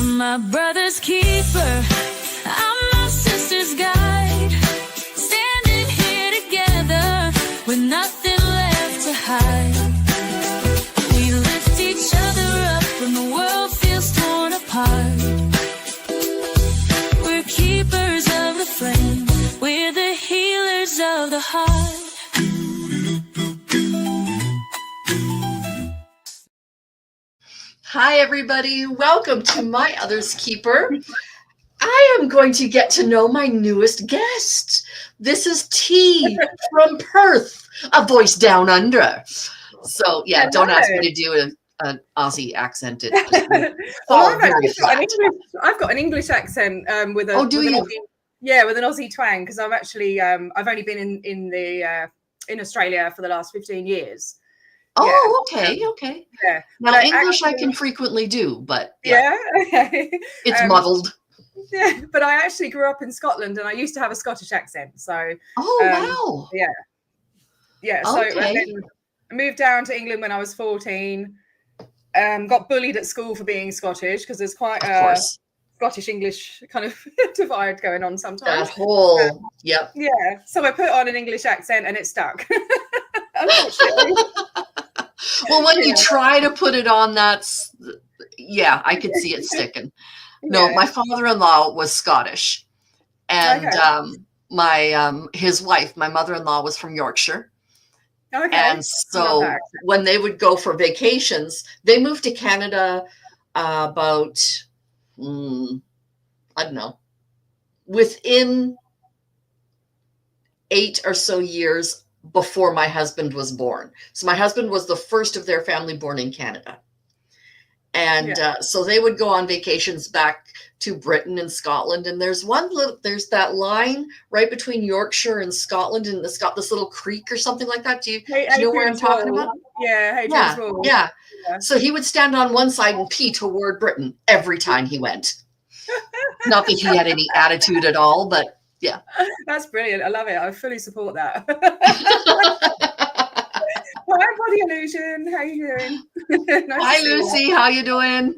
I'm my brother's keeper. I'm my sister's guide. Standing here together with nothing left to hide. We lift each other up when the world feels torn apart. We're keepers of the flame. We're the healers of the heart. Hi, everybody. Welcome to My Other's Keeper. I am going to get to know my newest guest. This is T from Perth, a voice down under. So, yeah, don't ask me to do an Aussie accent. It just Well, I've got an English accent with a with an Aussie twang, because I'm actually I've only been in Australia for the last 15 years. Oh, okay. Yeah. Now, English I can frequently do, but okay. It's muddled. Yeah, but I actually grew up in Scotland, and I used to have a Scottish accent. So, wow. Yeah. So Okay. then I moved down to England when I was 14. Got bullied at school for being Scottish, because there's quite a Scottish English kind of divide going on sometimes. That whole, Yeah. So I put on an English accent, and it stuck. Unfortunately. Well, when you try to put it on, I could see it sticking. No, my father-in-law was Scottish, and his wife, my mother-in-law, was from Yorkshire. Okay. And so when they would go for vacations, they moved to Canada about, I don't know, within 8 or so years before my husband was born. So my husband was the first of their family born in Canada. And so they would go on vacations back to Britain and Scotland. And there's that line right between Yorkshire and Scotland, and it's got this little creek or something like that. Do you know where I'm talking about? Yeah. So he would stand on one side and pee toward Britain every time he went. Not that he had any attitude at all, but yeah. That's brilliant. I love it. I fully support that. Hi, Body Illusion. How you doing? Hi, Lucy. How you doing?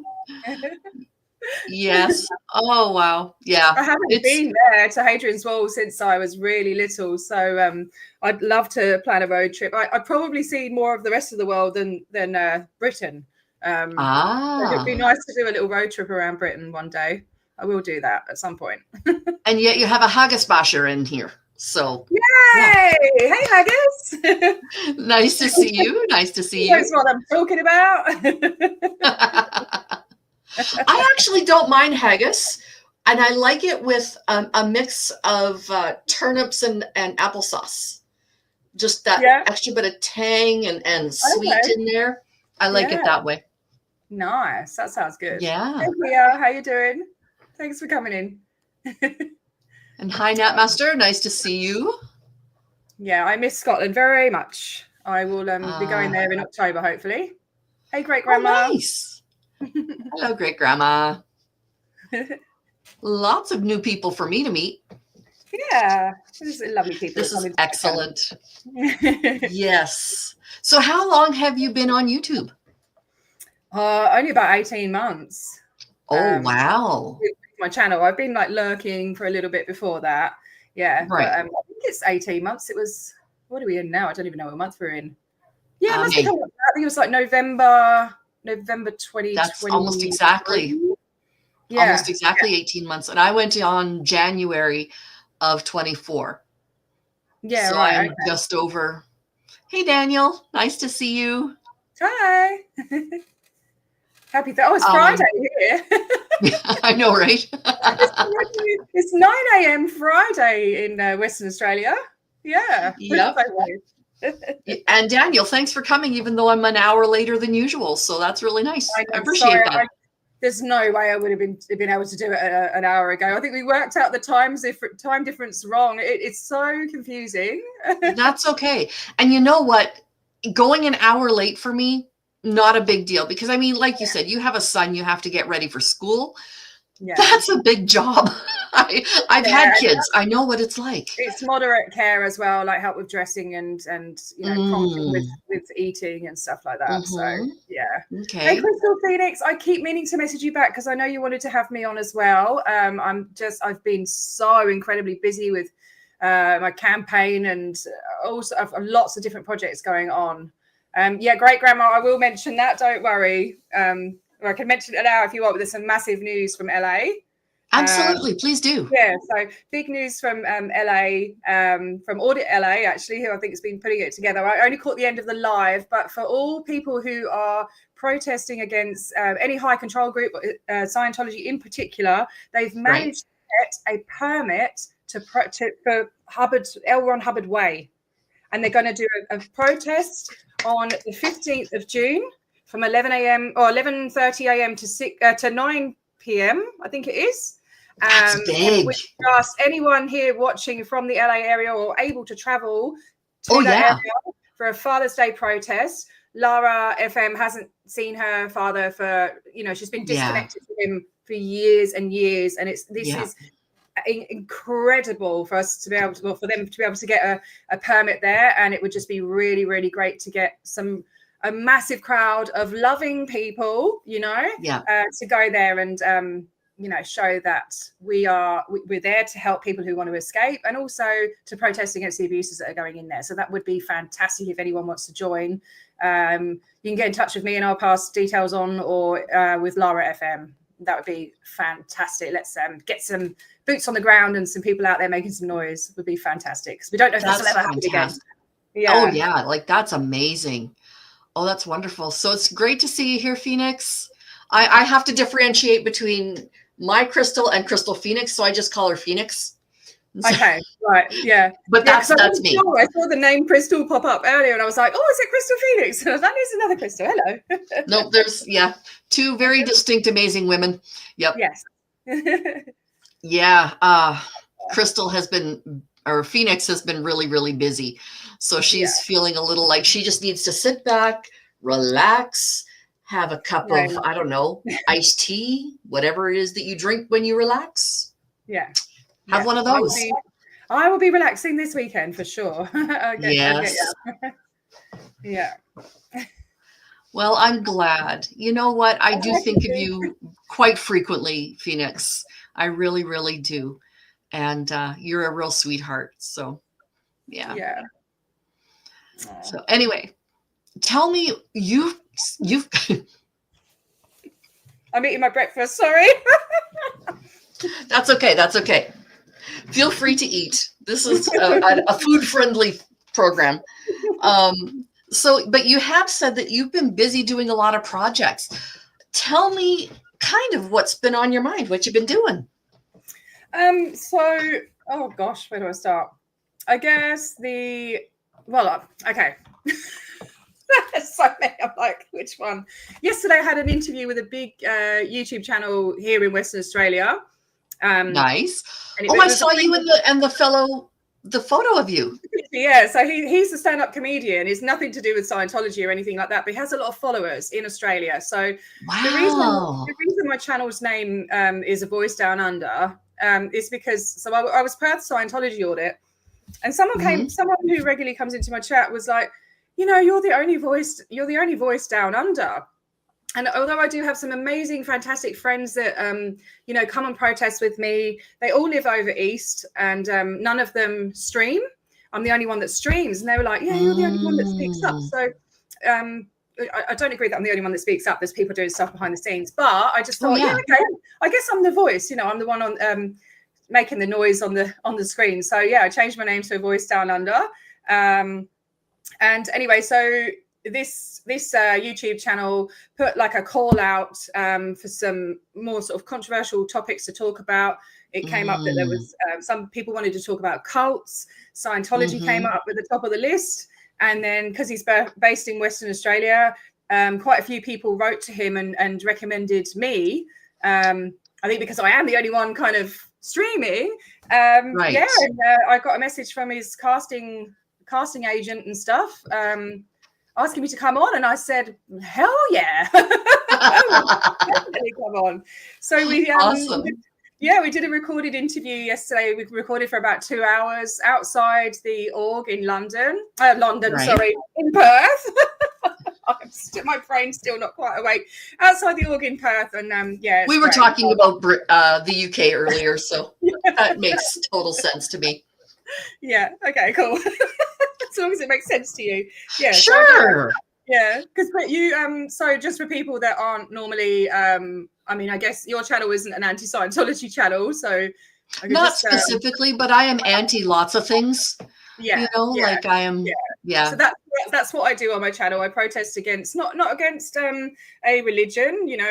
Yes. Oh, wow. Yeah. I haven't been there to Hadrian's Wall since I was really little. So I'd love to plan a road trip. I'd probably see more of the rest of the world than Britain. It'd be nice to do a little road trip around Britain one day. I will do that at some point. And yet you have a haggis basher in here. So yay! Yeah. Hey, haggis. Nice to see you. Nice to see you. That's what I'm talking about. I actually don't mind haggis, and I like it with a mix of turnips and applesauce. Just that extra bit of tang and sweet in there. I like it that way. Nice. That sounds good. Yeah. Hey, Leah, how you doing? Thanks for coming in. And hi, Natmaster. Nice to see you. Yeah, I miss Scotland very much. I will be going there in October, hopefully. Hey, great grandma. Oh, nice. Hello, great grandma. Lots of new people for me to meet. Yeah, this is lovely people. This is excellent. Yes. So how long have you been on YouTube? Only about 18 months. Oh, wow. With my channel. I've been lurking for a little bit before that. Yeah. Right. But, I think it's 18 months. It was, what are we in now? I don't even know what month we're in. Yeah, I think it was November 2020. That's almost exactly. Yeah. Almost exactly 18 months. And I went on January of 24. Yeah. So right. I'm just over. Hey, Daniel. Nice to see you. Hi. Happy it's Friday here. I know, right? It's 9 a.m. Friday in Western Australia. Yeah. Yep. And Daniel, thanks for coming, even though I'm an hour later than usual. So that's really nice. I appreciate that. There's no way I would have been able to do it an hour ago. I think we worked out the time difference wrong. It's so confusing. That's okay. And you know what? Going an hour late for me, not a big deal, because I mean, like you said, you have a son, you have to get ready for school. Yeah. That's a big job. I've had kids. I know what it's like. It's moderate care as well, like help with dressing and prompting with eating and stuff like that. So yeah. Okay. Hey, Crystal Phoenix, I keep meaning to message you back because I know you wanted to have me on as well. I've been so incredibly busy with my campaign and also I've lots of different projects going on. Yeah, great grandma, I will mention that. Don't worry. Or I can mention it now if you want. But there's some massive news from LA. Absolutely, please do. Yeah, so big news from LA, from Audit LA, actually, who I think has been putting it together. I only caught the end of the live, but for all people who are protesting against any high control group, Scientology in particular, they've managed to get a permit for L. Ron Hubbard Way. And they're going to do a protest on the 15th of June from 11 a.m. or 11:30 a.m. to 9 p.m. I think it is. That's big. We asked anyone here watching from the LA area or able to travel to that area for a Father's Day protest. Lara FM hasn't seen her father for, she's been disconnected from him for years and years. And this is incredible for us to be able to, for them to be able to get a permit there. And it would just be really, really great to get a massive crowd of loving people, to go there and, show that we're there to help people who want to escape and also to protest against the abuses that are going in there. So that would be fantastic if anyone wants to join. You can get in touch with me and I'll pass details on or with Lara FM. That would be fantastic. Let's get some boots on the ground and some people out there making some noise. Would be fantastic because we don't know if this will ever happen again. Yeah. Oh yeah, like that's amazing. Oh, that's wonderful. So it's great to see you here, Phoenix. I have to differentiate between my Crystal and Crystal Phoenix, so I just call her Phoenix. Okay, right, yeah. But that's me. Sure. I saw the name Crystal pop up earlier and I was like, oh, is it Crystal Phoenix? And I was like, there's another Crystal. Hello. No, there's, two very distinct, amazing women. Yep. Yes. Yeah. Crystal Phoenix has been really, really busy. So she's feeling a little like she just needs to sit back, relax, have a cup of, I don't know, iced tea, whatever it is that you drink when you relax. Yeah. Have one of those. I will be relaxing this weekend for sure. Yes. Yeah. Well, I'm glad. You know what? I do think of you quite frequently, Phoenix. I really, really do. And you're a real sweetheart. So, yeah. Yeah. So anyway, tell me, you've I'm eating my breakfast, sorry. That's okay. That's okay. Feel free to eat. This is a food-friendly program. But you have said that you've been busy doing a lot of projects. Tell me kind of what's been on your mind, what you've been doing. Oh gosh, where do I start? I guess okay. So many. I'm like, which one? Yesterday I had an interview with a big YouTube channel here in Western Australia. Nice. I saw you and the photo of you. Yeah, so he's a stand-up comedian. It's nothing to do with Scientology or anything like that, but he has a lot of followers in Australia. So the reason my channel's name is A Voice Down Under is because I was Perth Scientology audit, and someone who regularly comes into my chat was like, you're the only voice down under. And although I do have some amazing, fantastic friends that, come and protest with me, they all live over East and none of them stream. I'm the only one that streams. And they were like, yeah, you're the only one that speaks up. So I don't agree that I'm the only one that speaks up. There's people doing stuff behind the scenes. But I just thought, okay, I guess I'm the voice. I'm the one on making the noise on the screen. So, yeah, I changed my name to A Voice Down Under. And anyway, so this YouTube channel put like a call out for some more sort of controversial topics to talk about. It came up that there was some people wanted to talk about cults. Scientology came up at the top of the list. And then because he's based in Western Australia, quite a few people wrote to him and recommended me. I think because I am the only one kind of streaming. Right. Yeah, and I got a message from his casting agent and stuff asking me to come on, and I said hell yeah. Definitely come on. So we Awesome. yeah, we did a recorded interview yesterday. We recorded for about 2 hours outside the org in London. Right. Sorry, in Perth. My brain's still not quite awake. Outside the org in Perth, and yeah, we were talking about the UK earlier, so that makes total sense to me. Yeah. Okay. Cool. As long as it makes sense to you. Yeah. Sure. Yeah, because you so just for people that aren't normally I mean, I guess your channel isn't an anti-Scientology channel, so not specifically, but I am anti lots of things. Yeah, you know, yeah, like I am. Yeah. So that's what I do on my channel. I protest against not against a religion. You know,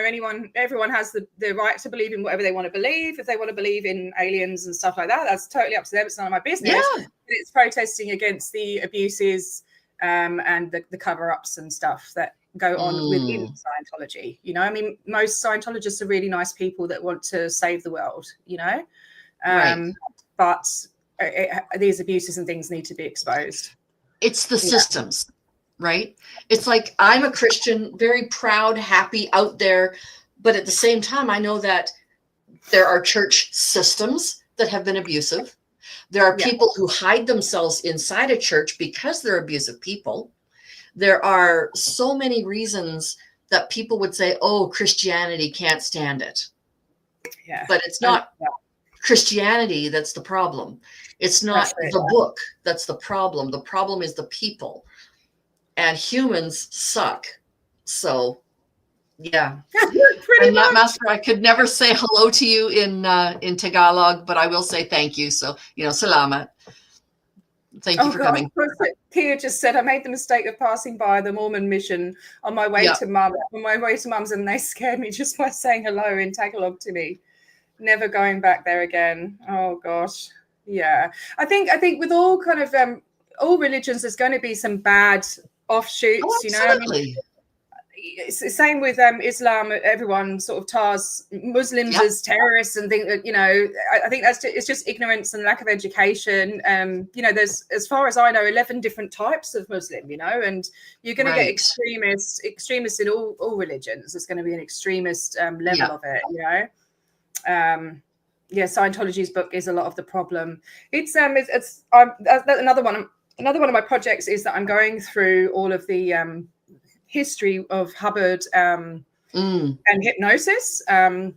everyone has the right to believe in whatever they want to believe. If they want to believe in aliens and stuff like that, that's totally up to them. It's none of my business. Yeah. But it's protesting against the abuses and the cover-ups and stuff that go on within Scientology. You know, I mean, most Scientologists are really nice people that want to save the world, you know, Right. but these abuses and things need to be exposed. It's the systems, right? It's like, I'm a Christian, very proud, happy, out there, but at the same time, I know that there are church systems that have been abusive. There are people who hide themselves inside a church because they're abusive people. There are so many reasons that people would say, oh, Christianity can't stand it. Yeah. But it's not Christianity that's the problem. It's not the book that's the problem. The problem is the people. And humans suck. So, yeah. I'm not master. I could never say hello to you in Tagalog, but I will say thank you. So, you know, salamat. Thank you for coming. Kia just said, I made the mistake of passing by the Mormon mission on my way to Mum's, and they scared me just by saying hello in Tagalog to me. Never going back there again. Oh gosh. Yeah. I think with all kind of all religions, there's going to be some bad offshoots, you know. I mean, it's the same with Islam. Everyone sort of tars Muslims as terrorists and think that, you know, I think it's just ignorance and lack of education. You know, there's, as far as I know, 11 different types of Muslim, you know, and you're going to get extremists in all religions. There's going to be an extremist level of it, you know. Scientology's book is a lot of the problem. It's another one of my projects is that I'm going through all of the history of Hubbard and hypnosis. So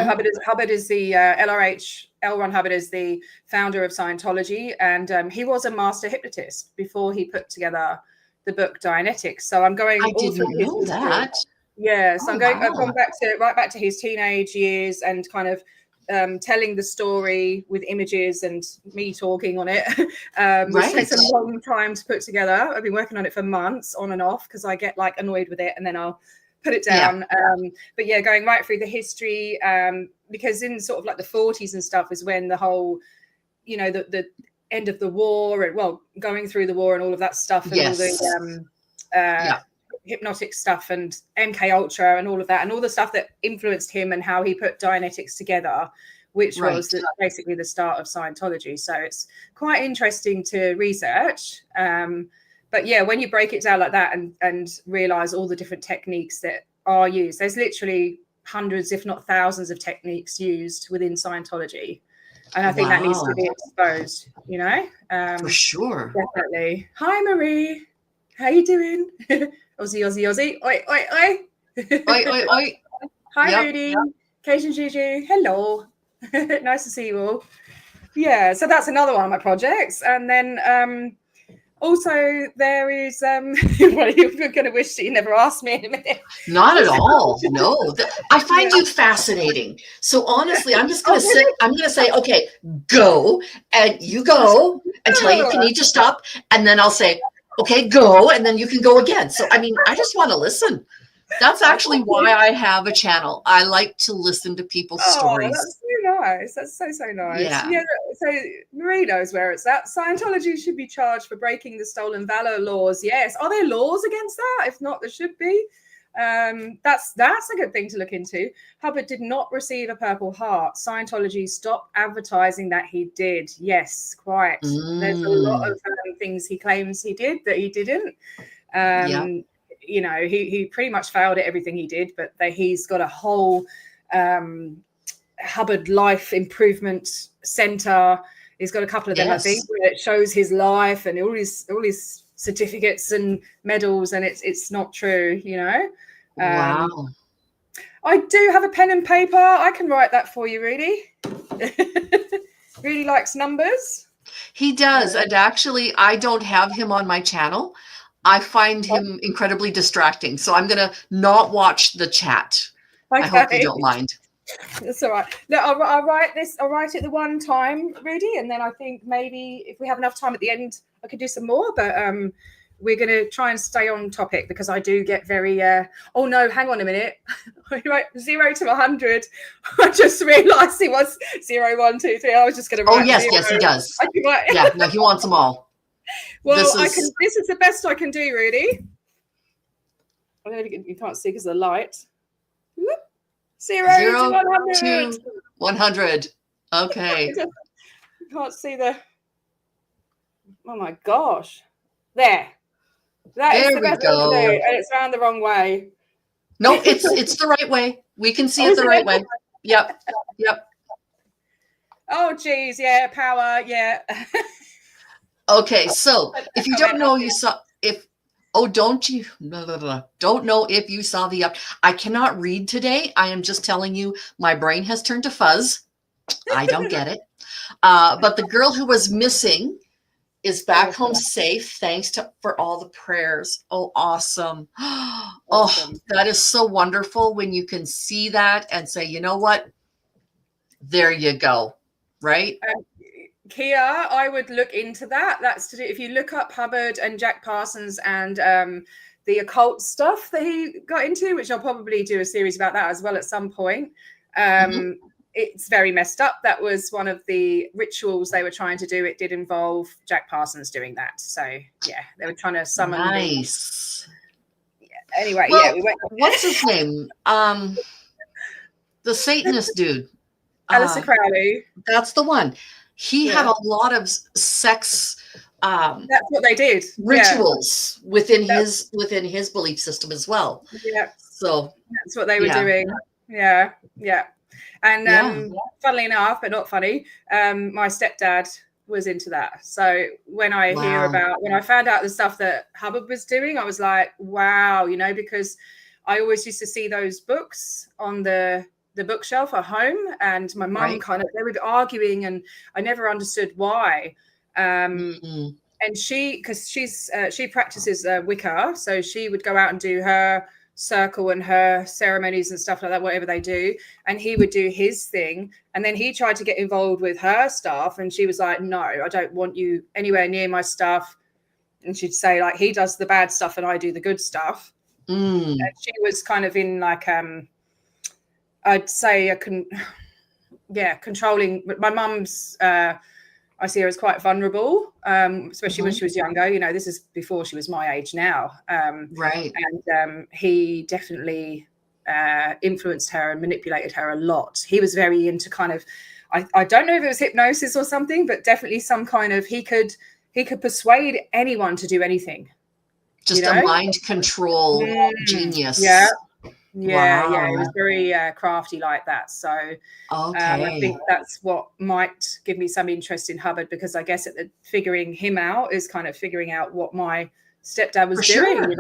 Hubbard is the LRH. L. Ron Hubbard is the founder of Scientology, and he was a master hypnotist before he put together the book Dianetics. So I'm going. I didn't know that. Yeah, so I've gone right back to his teenage years and kind of telling the story with images and me talking on it. Which takes a long time to put together. I've been working on it for months on and off because I get like annoyed with it and then I'll put it down. But yeah, going right through the history, because in sort of like the 40s and stuff is when the whole, you know, the end of the war and going through the war and all of that stuff and all the hypnotic stuff and MK Ultra and all of that and all the stuff that influenced him and how he put Dianetics together, which was basically the start of Scientology. So it's quite interesting to research. But yeah, when you break it down like that and realize all the different techniques that are used, there's literally hundreds, if not thousands of techniques used within Scientology. And I think that needs to be exposed, you know? For sure. Definitely. Hi, Marie. How you doing? Aussie. Oi, oi, oi. Oi, oi, oi. Hi, Rudy. Cajun Juju. Hello. Nice to see you all. Yeah, so that's another one of my projects. And then also there is, well, you're going to wish that you never asked me in a minute. Not at all. No. I find you fascinating. So honestly, I'm just going to sit. I'm going to say, okay, go. And you go until you need to stop. And then I'll say, okay, go, and then you can go again. So, I mean, I just want to listen. That's actually why I have a channel. I like to listen to people's stories. That's so nice. That's so nice. Yeah. So Marie knows where it's at. Scientology should be charged for breaking the stolen valor laws. Yes. Are there laws against that? If not, there should be. That's a good thing to look into. Hubbard did not receive a Purple Heart. Scientology stopped advertising that he did. Yes, quite. There's a lot of things he claims he did that he didn't. you know, he pretty much failed at everything he did, but he's got a whole Hubbard Life Improvement Center. He's got a couple of them, I think, where it shows his life and all his certificates and medals, and it's not true, you know. Wow. I do have a pen and paper. I can write that for you, Rudy. Rudy likes numbers. He does. And actually, I don't have him on my channel. I find him incredibly distracting. So I'm going to not watch the chat. Okay. I hope you don't mind. That's all right. Look, I'll write this. I'll write it the one time, Rudy. And then I think maybe if we have enough time at the end, I could do some more. But we're going to try and stay on topic because I do get very, oh no, hang on a minute. Right, 0 to 100. I just realized he was 0, 1, 2, 3. I was just going to write. Oh, yes, 0. Yes, he does. Yeah, no, he wants them all. Well, this is the best I can do, Rudy. I don't know if you can't see because of the light. Whoop. 0 to 100. 100. Okay. You can't see the. Oh my gosh. There. There we go. And it's around the wrong way. No, it's the right way. We can see it the right way. Yep. Oh, geez. Yeah. Power. Yeah. Okay. So if you don't know, don't know if you saw the up. I cannot read today. I am just telling you, my brain has turned to fuzz. I don't get it. But the girl who was missing is back home safe, thanks for all the prayers. Oh, awesome. Oh, that is so wonderful when you can see that and say, you know what? There you go. Right? Kia, I would look into that. That's to do if you look up Hubbard and Jack Parsons and the occult stuff that he got into, which I'll probably do a series about that as well at some point. It's very messed up. That was one of the rituals they were trying to do. It did involve Jack Parsons doing that. So yeah, they were trying to summon. Nice. Anyway, well, yeah, we went. What's his name? The Satanist dude. Aleister Crowley. That's the one. He had a lot of sex. That's what they did. Rituals within his belief system as well. Yeah. So that's what they were doing. Yeah. And funnily enough, but not funny, my stepdad was into that. So when I when I found out the stuff that Hubbard was doing, I was like, wow, you know, because I always used to see those books on the bookshelf at home, and my mum they would be arguing, and I never understood why. And she practices Wicca, so she would go out and do her circle and her ceremonies and stuff like that, whatever they do, and he would do his thing, and then he tried to get involved with her stuff, and she was like, no, I don't want you anywhere near my stuff. And she'd say, like, he does the bad stuff and I do the good stuff. And she was kind of in like I'd say controlling. But my mum's I see her as quite vulnerable, especially when she was younger. You know, this is before she was my age now. Right. And he definitely influenced her and manipulated her a lot. He was very into kind of, I don't know if it was hypnosis or something, but definitely some kind of, he could persuade anyone to do anything. Just a mind control genius. Yeah. Yeah, it was very crafty like that. So I think that's what might give me some interest in Hubbard, because I guess figuring him out is kind of figuring out what my stepdad was doing. You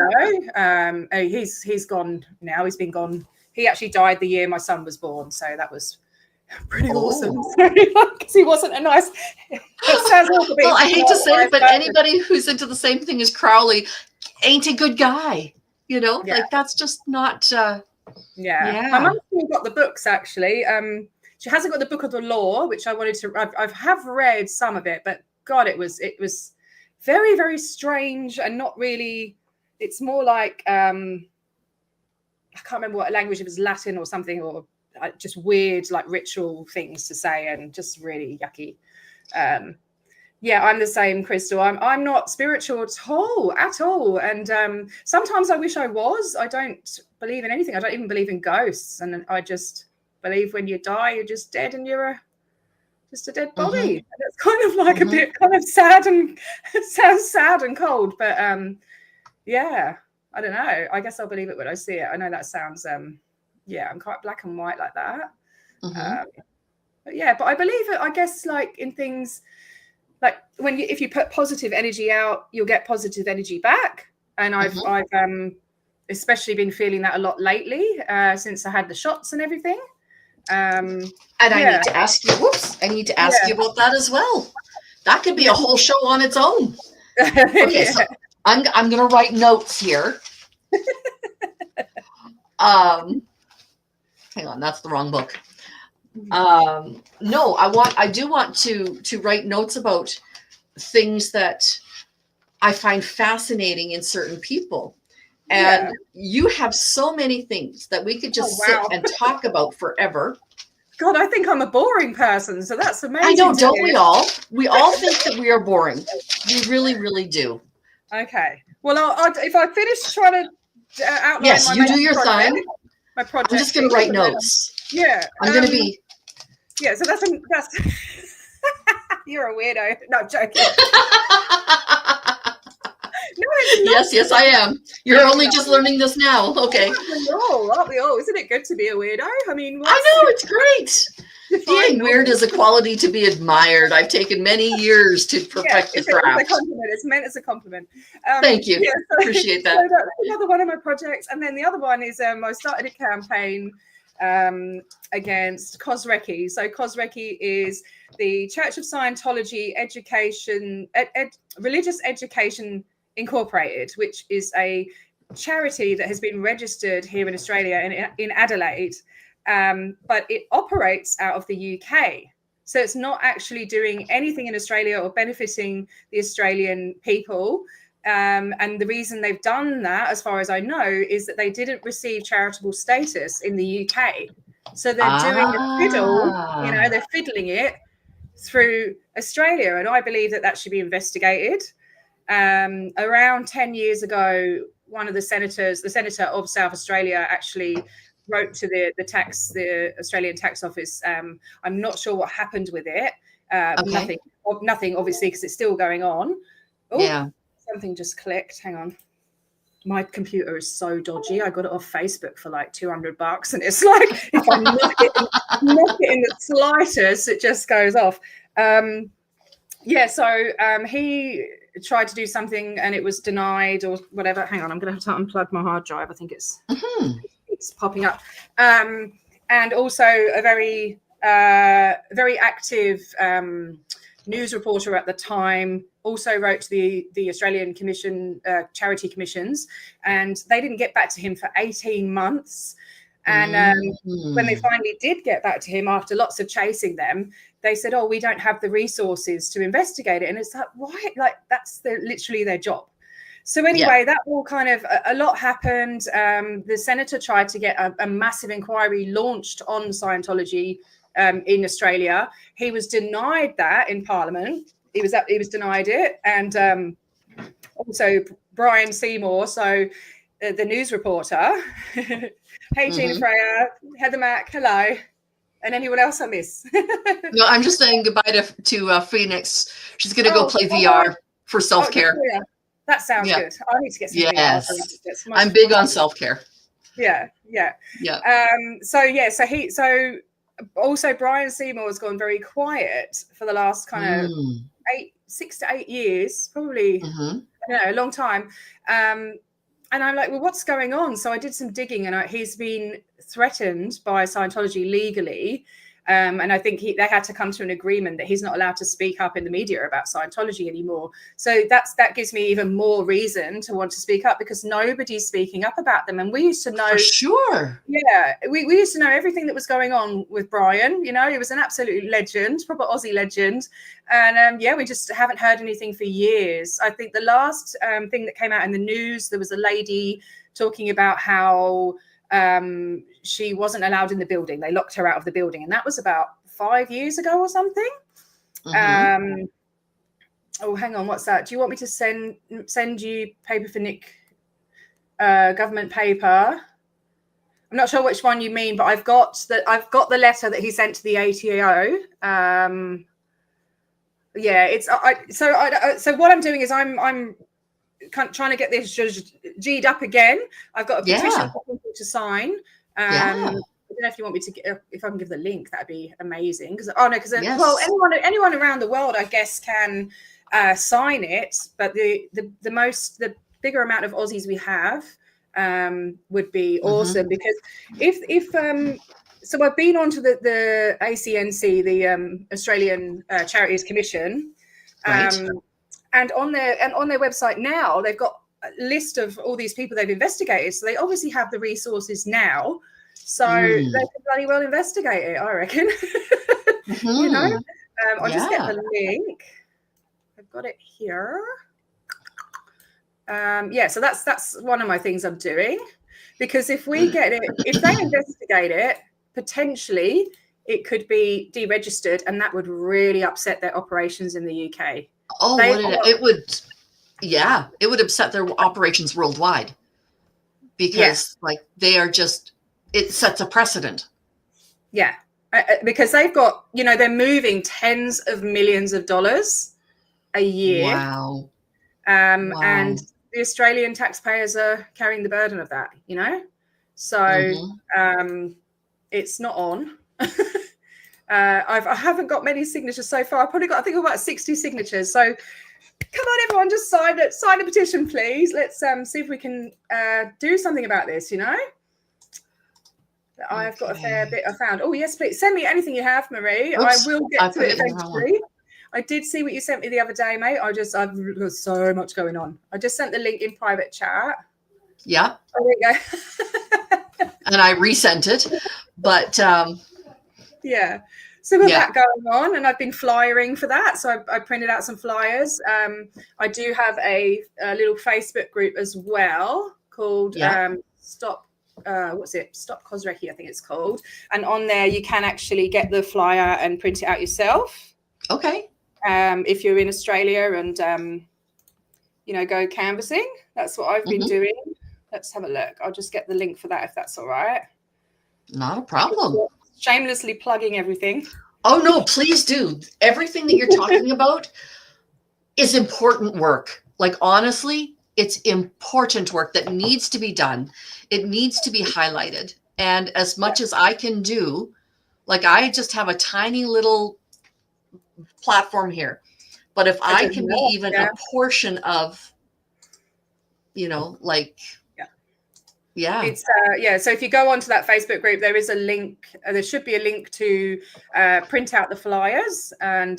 know, he's gone now. He's been gone. He actually died the year my son was born, so that was pretty awesome. Because he wasn't a nice. It sounds awful. Well, I hate to say it, but anybody who's into the same thing as Crowley ain't a good guy. You know, like that's just not. My mum's still got the books actually. She hasn't got the Book of the Law, which I wanted to. I have read some of it, but God, it was very, very strange and not really. It's more like I can't remember what language it was, Latin or something, or just weird like ritual things to say, and just really yucky. Yeah, I'm the same, Crystal. I'm not spiritual at all. And sometimes I wish I was. I don't believe in anything. I don't even believe in ghosts. And I just believe when you die, you're just dead and you're just a dead body. And it's kind of like a bit kind of sad, and it sounds sad and cold. But yeah, I don't know. I guess I'll believe it when I see it. I know that sounds, I'm quite black and white like that. But I believe it, I guess, like in things like if you put positive energy out, you'll get positive energy back. And I've especially been feeling that a lot lately since I had the shots and everything. And I need to ask you, you about that as well. That could be a whole show on its own. Okay, so I'm going to write notes here. Hang on, that's the wrong book. No, I do want to write notes about things that I find fascinating in certain people. And you have so many things that we could just sit and talk about forever. God, I think I'm a boring person, so that's amazing. I know, don't we all? We all think that we are boring. We really, really do. Okay. Well, if I finish trying to outline yes, you do your project, thing. My project. I'm just going to write notes. Yeah. I'm going to be. Yeah, so that's you're a weirdo. No, I'm joking. Yes, I am. You're only just learning this now. Okay. Aren't we all? Isn't it good to be a weirdo? I mean, I know, it's great. Being weird is a quality to be admired. I've taken many years to perfect the craft. It's a compliment. It's meant as a compliment. Thank you. Appreciate that. So that's another one of my projects. And then the other one is I started a campaign against COSRECI. So COSRECI is the Church of Scientology Education, Religious Education Incorporated, which is a charity that has been registered here in Australia in Adelaide, but it operates out of the UK. So it's not actually doing anything in Australia or benefiting the Australian people. And the reason they've done that, as far as I know, is that they didn't receive charitable status in the UK. So they're doing a fiddle, they're fiddling it through Australia. And I believe that should be investigated. Around 10 years ago, one of the senator of South Australia, actually wrote to the Australian Tax Office. I'm not sure what happened with it. Nothing, obviously, because it's still going on. Something just clicked. Hang on. My computer is so dodgy. I got it off Facebook for like $200, and it's like if I knock it in the slightest, it just goes off. So he tried to do something and it was denied or whatever. Hang on, I'm going to have to unplug my hard drive. I think it's popping up. And also a very active news reporter at the time also wrote to the Australian Commission, charity commissions, and they didn't get back to him for 18 months. And when they finally did get back to him after lots of chasing them, they said, we don't have the resources to investigate it. And it's like, why? Like, that's literally their job. So anyway, that all kind of, a lot happened. The senator tried to get a massive inquiry launched on Scientology in Australia. He was denied that in Parliament. He was denied it. And also Brian Seymour, so the news reporter. Hey, Gina Freya, Heather Mack, hello. And anyone else I miss? No, I'm just saying goodbye to Phoenix. She's going to go play VR for self-care. That sounds good. I need to get some VR. I'm big on self-care. Yeah. So also Brian Seymour has gone very quiet for the last kind of 6 to 8 years, probably, a long time. And I'm like, well, what's going on? So I did some digging, and he's been threatened by Scientology legally. And I think they had to come to an agreement that he's not allowed to speak up in the media about Scientology anymore. So that gives me even more reason to want to speak up, because nobody's speaking up about them. And we used to know. For sure. Yeah, we used to know everything that was going on with Brian. He was an absolute legend, proper Aussie legend. And we just haven't heard anything for years. I think the last thing that came out in the news, there was a lady talking about how she wasn't allowed in the building. They locked her out of the building. And that was about 5 years ago or something. Hang on. What's that? Do you want me to send you paper for Nick, government paper? I'm not sure which one you mean, but I've got the letter that he sent to the ATO. So what I'm doing is I'm trying to get this G'd up again. I've got a petition for people to sign. I don't know if you want me to if I can give the link, that'd be amazing. Well, anyone around the world, I guess, can sign it. But the bigger amount of Aussies we have would be awesome, because if so I've been onto the ACNC, the Australian Charities Commission, and on their website now they've got a list of all these people they've investigated. So they obviously have the resources now, so they can bloody well investigate it, I reckon. You know, I'll just get the link. I've got it here. So that's one of my things I'm doing, because if we get it, if they investigate it, potentially it could be deregistered, and that would really upset their operations in the UK. Oh, it would upset their operations worldwide, because like they are just, it sets a precedent. Yeah. Because they've got, they're moving tens of millions of dollars a year. Wow. And the Australian taxpayers are carrying the burden of that, So it's not on. I haven't got many signatures so far. I think I've got 60 signatures. So come on, everyone, just sign a petition, please. Let's see if we can do something about this, I've got a fair bit I found. Oh, yes, please. Send me anything you have, Marie. Oops, I will get to it eventually. I did see what you sent me the other day, mate. I've got so much going on. I just sent the link in private chat. Yeah. Oh, there you go. And I resent it. But yeah. So we've got that going on, and I've been flyering for that. So I printed out some flyers. I do have a little Facebook group as well called Stop COSRECI, I think it's called. And on there you can actually get the flyer and print it out yourself. Okay. If you're in Australia and go canvassing. That's what I've been doing. Let's have a look. I'll just get the link for that if that's all right. Not a problem. Shamelessly plugging everything. Oh no, please do. Everything that you're talking about is important work. Like, honestly, it's important work that needs to be done. It needs to be highlighted. And as much as I can do, like, I just have a tiny little platform here. But if I can be even a portion of, it's so if you go onto that Facebook group, there is a link. There should be a link to print out the flyers, and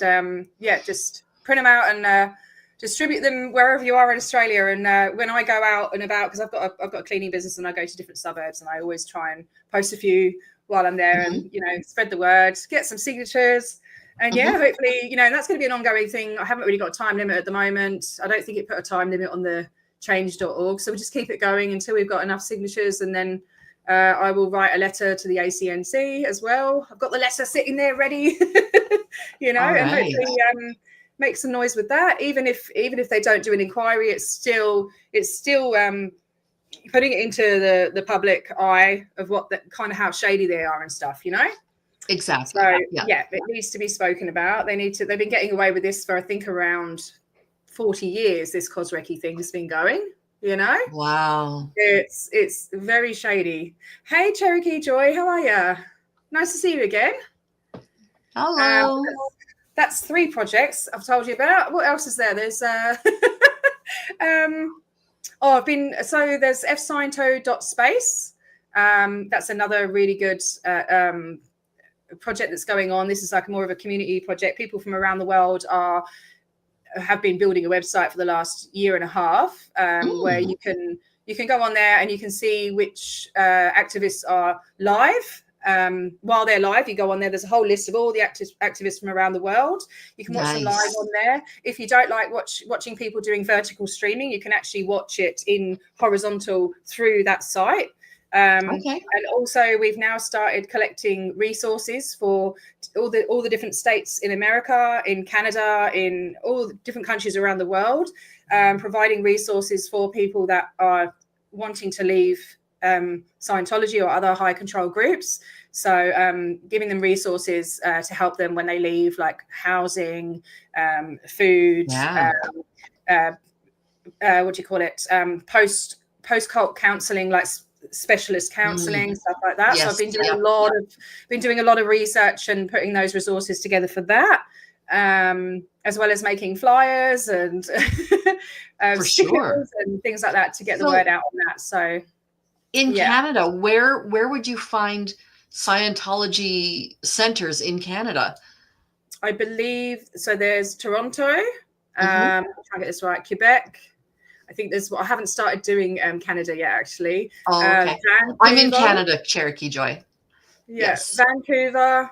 just print them out and distribute them wherever you are in Australia. And when I go out and about, because I've got a cleaning business and I go to different suburbs, and I always try and post a few while I'm there, and spread the word, get some signatures. And hopefully, that's going to be an ongoing thing. I haven't really got a time limit at the moment. I don't think it put a time limit on the change.org. So we'll just keep it going until we've got enough signatures. And then I will write a letter to the ACNC as well. I've got the letter sitting there ready, and hopefully make some noise with that. Even if they don't do an inquiry, it's still putting it into the public eye of what kind of how shady they are and stuff, Exactly. So it needs to be spoken about. They've been getting away with this for I think around 40 years. This COSRECI thing has been going, Wow. It's very shady. Hey, Cherokee Joy, how are you? Nice to see you again. Hello. That's 3 projects I've told you about. What else is there? There's there's fsciento.space. That's another really good project that's going on. This is like more of a community project. People from around the world have been building a website for the last year and a half, where you can go on there and you can see which activists are live. While they're live, you go on there. There's a whole list of all the activists from around the world. You can watch them live on there. If you don't like watching people doing vertical streaming, you can actually watch it in horizontal through that site. And also we've now started collecting resources for all the different states in America, in Canada, in all the different countries around the world, providing resources for people that are wanting to leave Scientology or other high control groups. So giving them resources to help them when they leave, like housing, food, what do you call it? Post cult counselling, like specialist counselling, stuff like that. Yes, so I've been doing a lot of research and putting those resources together for that, as well as making flyers and For stickers sure. and things like that to get the word out on that. So in Canada, where would you find Scientology centers in Canada? I believe so. There's Toronto. I'm trying to get this right. Quebec. I think there's. I haven't started doing Canada yet, actually. Oh, okay. I'm in Canada, Cherokee Joy. Yeah, yes. Vancouver,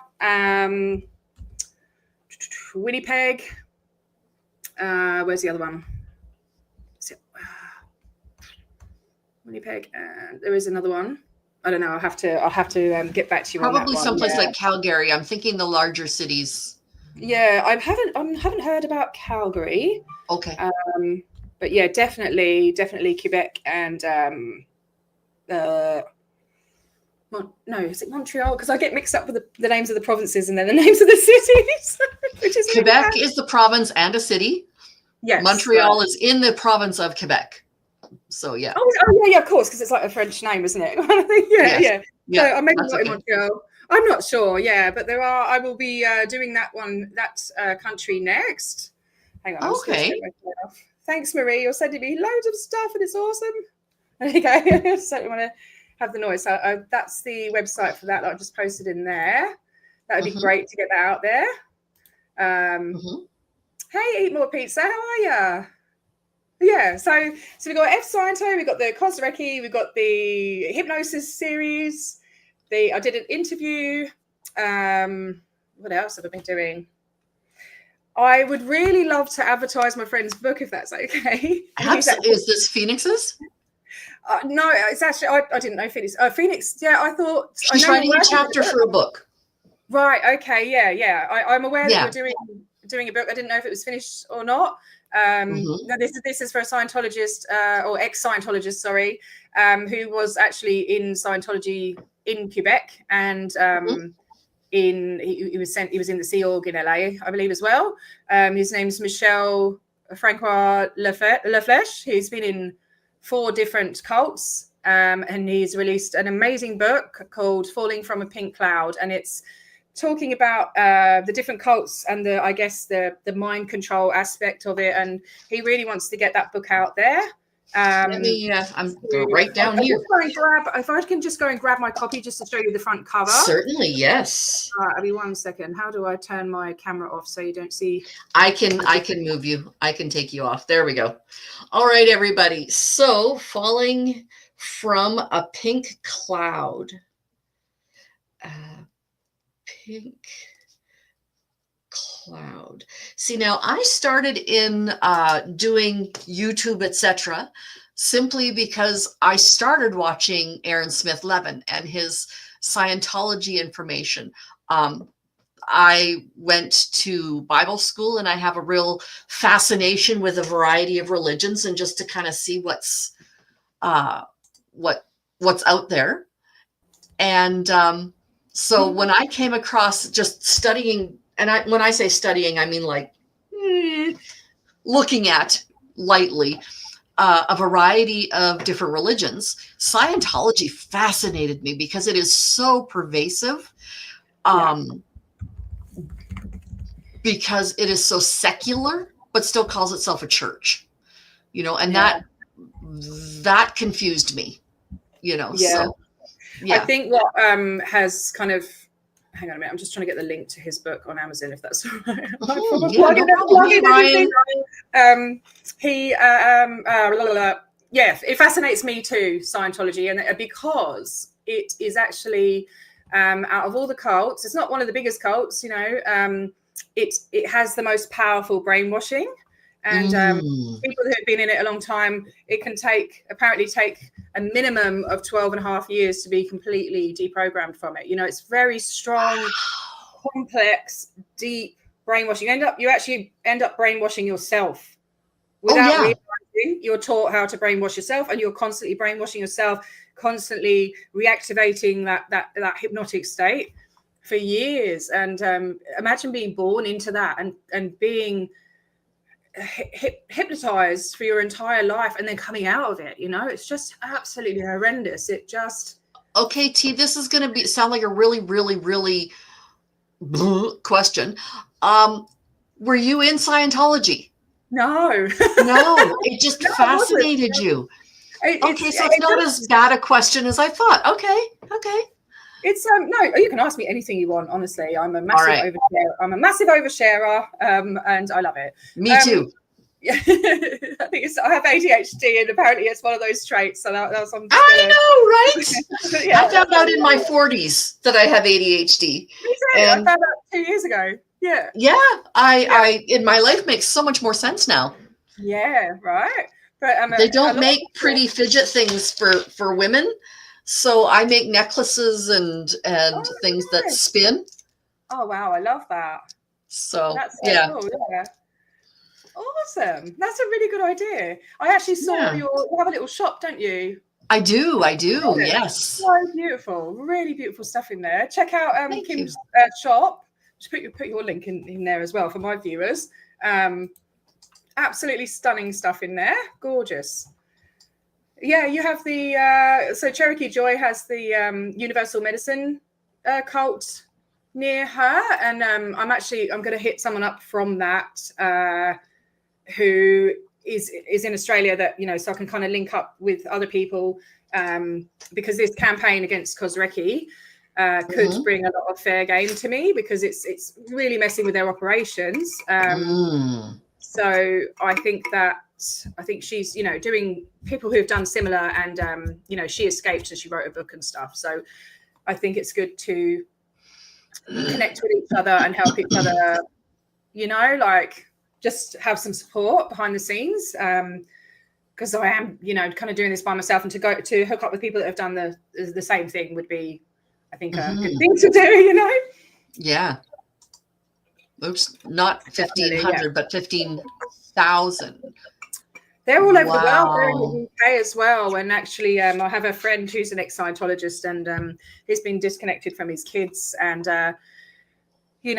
Winnipeg. Where's the other one? Winnipeg, and there is another one. I don't know. I'll have to get back to you. Probably on that one. someplace like Calgary. I'm thinking the larger cities. Yeah, I haven't heard about Calgary. Okay. But yeah, definitely Quebec and no, is it Montreal? Because I get mixed up with the names of the provinces and then the names of the cities. Which is Quebec is the province and a city. Yes. Montreal is in the province of Quebec. So yeah. Oh yeah, of course, because it's like a French name, isn't it? yeah. So I maybe not in Montreal. I'm not sure. Yeah, but there are. I will be doing that country next. Hang on. Okay. Thanks, Marie. You're sending me loads of stuff, and it's awesome. There you go. Certainly want to have the noise. So that's the website for that I just posted in there. That would be great to get that out there. Hey, Eat More Pizza. How are you? Yeah, so we've got F Sciento, we've got the Kozrecki, we've got the hypnosis series. I did an interview. What else have I been doing? I would really love to advertise my friend's book, if that's okay. Is this Phoenix's? No, it's actually I didn't know Phoenix. Phoenix, yeah, I thought she's writing a chapter for a book. Right. Okay. Yeah. I'm aware that we're doing a book. I didn't know if it was finished or not. No, this is for a Scientologist or ex-Scientologist, sorry, who was actually in Scientology in Quebec, and he was in the Sea Org in LA, I believe, as well. His name's Michel Francois Laflèche. He's been in 4 different cults, and he's released an amazing book called Falling from a Pink Cloud, and it's talking about the different cults and the mind control aspect of it, and he really wants to get that book out there. I'm right down here. If I can just go and grab my copy just to show you the front cover. Certainly, yes. I'll be 1 second. How do I turn my camera off so you don't see? I can move you. I can take you off. There we go. All right, everybody. So, Falling from a Pink Cloud. Pink Cloud. See, now I started in doing YouTube, etc., simply because I started watching Aaron Smith Levin and his Scientology information. I went to Bible school, and I have a real fascination with a variety of religions, and just to kind of see what's out there. And so when I came across just studying, and when I say studying, I mean like looking at lightly a variety of different religions, Scientology fascinated me because it is so pervasive, because it is so secular, but still calls itself a church, and that confused me, so. Yeah. I think what has kind of, hang on a minute, I'm just trying to get the link to his book on Amazon, if that's all right. It fascinates me too, Scientology, and because it is actually out of all the cults, it's not one of the biggest cults, it has the most powerful brainwashing. And people who have been in it a long time, it can apparently take a minimum of 12 and a half years to be completely deprogrammed from it. It's very strong, complex, deep brainwashing. You actually end up brainwashing yourself without realizing. You're taught how to brainwash yourself, and you're constantly brainwashing yourself, constantly reactivating that hypnotic state for years. And imagine being born into that and being hypnotized for your entire life and then coming out of it. It's just absolutely horrendous. It just. Okay, T, this is going to sound like a really, really, really question. Were you in Scientology? No. No, it just fascinated you. Okay, so it's not as bad a question as I thought. Okay. It's no, you can ask me anything you want. Honestly, I'm a massive oversharer. I'm a massive oversharer, and I love it. Me too. Yeah, I think I have ADHD, and apparently it's one of those traits. So that's I know, right? Yeah, I found out in my 40s that I have ADHD. I found out 2 years ago. Yeah. Yeah, I in my life makes so much more sense now. Yeah, right. But they don't make pretty fidget things for women, so I make necklaces and things that spin. Oh wow, I love that. So that's so cool, yeah. Awesome. That's a really good idea. I actually saw you have a little shop, don't you? I do. Yes. So beautiful. Really beautiful stuff in there. Check out Kim's shop. Just put your link in there as well for my viewers. Absolutely stunning stuff in there. Gorgeous. Yeah, you have the so Cherokee Joy has the Universal Medicine cult near her, and I'm going to hit someone up from that who is in Australia, that so I can kind of link up with other people, because this campaign against Kozrecki could bring a lot of fair game to me, because it's really messing with their operations. So I think she's doing people who've done similar, and she escaped and she wrote a book and stuff. So I think it's good to connect with each other and help each other, like just have some support behind the scenes, because I am kind of doing this by myself, and to hook up with people that have done the same thing would be, I think, a good thing to do. Yeah. Oops, not 1,500, but 15,000. They're all over the world. They're in the UK as well. And actually, I have a friend who's an ex-Scientologist, and he's been disconnected from his kids. And, he's